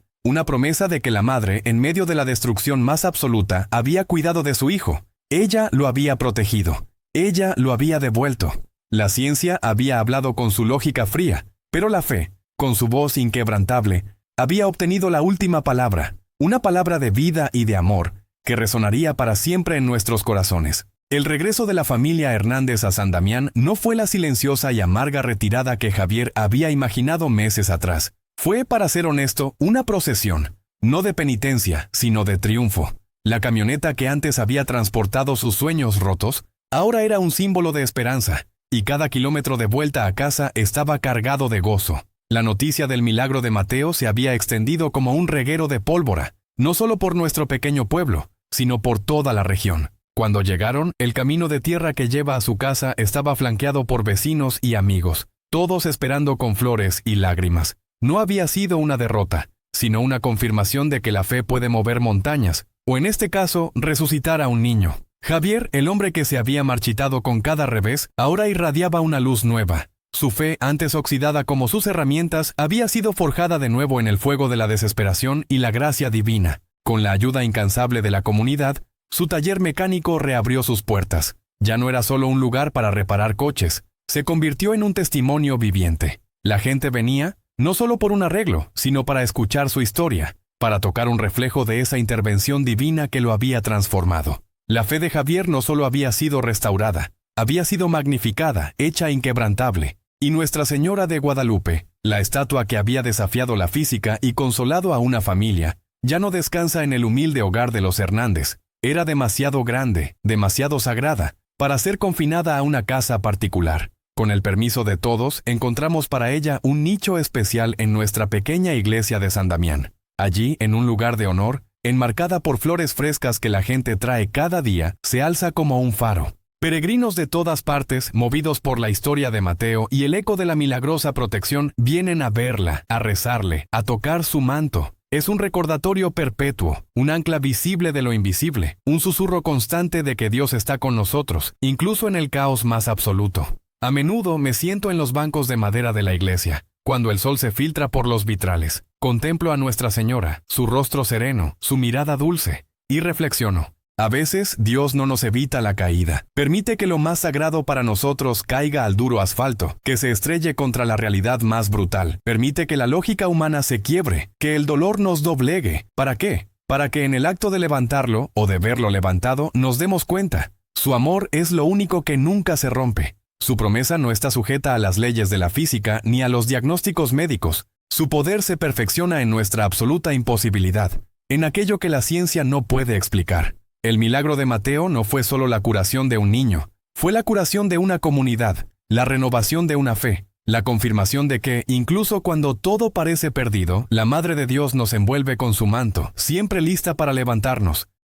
de que la madre, en medio de la destrucción más absoluta, había cuidado de su hijo. Ella lo había protegido. Ella lo había devuelto. La ciencia había hablado con su lógica fría, pero la fe, con su voz inquebrantable, había obtenido la última palabra, una palabra de vida y de amor, que resonaría para siempre en nuestros corazones. El regreso de la familia Hernández a San Damián no fue la silenciosa y amarga retirada que Javier había imaginado meses atrás. Fue, para ser honesto, una procesión, no de penitencia, sino de triunfo. La camioneta que antes había transportado sus sueños rotos, ahora era un símbolo de esperanza, y cada kilómetro de vuelta a casa estaba cargado de gozo. La noticia del milagro de Mateo se había extendido como un reguero de pólvora, no solo por nuestro pequeño pueblo, sino por toda la región. Cuando llegaron, el camino de tierra que lleva a su casa estaba flanqueado por vecinos y amigos, todos esperando con flores y lágrimas. No había sido una derrota, sino una confirmación de que la fe puede mover montañas, o en este caso, resucitar a un niño. Javier, el hombre que se había marchitado con cada revés, ahora irradiaba una luz nueva. Su fe, antes oxidada como sus herramientas, había sido forjada de nuevo en el fuego de la desesperación y la gracia divina. Con la ayuda incansable de la comunidad, su taller mecánico reabrió sus puertas. Ya no era solo un lugar para reparar coches, se convirtió en un testimonio viviente. La gente venía, no solo por un arreglo, sino para escuchar su historia, para tocar un reflejo de esa intervención divina que lo había transformado. La fe de Javier no solo había sido restaurada, había sido magnificada, hecha inquebrantable. Y Nuestra Señora de Guadalupe, la estatua que había desafiado la física y consolado a una familia, ya no descansa en el humilde hogar de los Hernández. Era demasiado grande, demasiado sagrada, para ser confinada a una casa particular. Con el permiso de todos, encontramos para ella un nicho especial en nuestra pequeña iglesia de San Damián. Allí, en un lugar de honor, enmarcada por flores frescas que la gente trae cada día, se alza como un faro. Peregrinos de todas partes, movidos por la historia de Mateo y el eco de la milagrosa protección, vienen a verla, a rezarle, a tocar su manto. Es un recordatorio perpetuo, un ancla visible de lo invisible, un susurro constante de que Dios está con nosotros, incluso en el caos más absoluto. A menudo me siento en los bancos de madera de la iglesia, cuando el sol se filtra por los vitrales. Contemplo a Nuestra Señora, su rostro sereno, su mirada dulce, y reflexiono. A veces Dios no nos evita la caída. Permite que lo más sagrado para nosotros caiga al duro asfalto, que se estrelle contra la realidad más brutal. Permite que la lógica humana se quiebre, que el dolor nos doblegue. ¿Para qué? Para que en el acto de levantarlo, o de verlo levantado, nos demos cuenta. Su amor es lo único que nunca se rompe. Su promesa no está sujeta a las leyes de la física ni a los diagnósticos médicos. Su poder se perfecciona en nuestra absoluta imposibilidad, en aquello que la ciencia no puede explicar. El milagro de Mateo no fue solo la curación de un niño, fue la curación de una comunidad, la renovación de una fe, la confirmación de que, incluso cuando todo parece perdido, la Madre de Dios nos envuelve con su manto, siempre lista para levantarnos,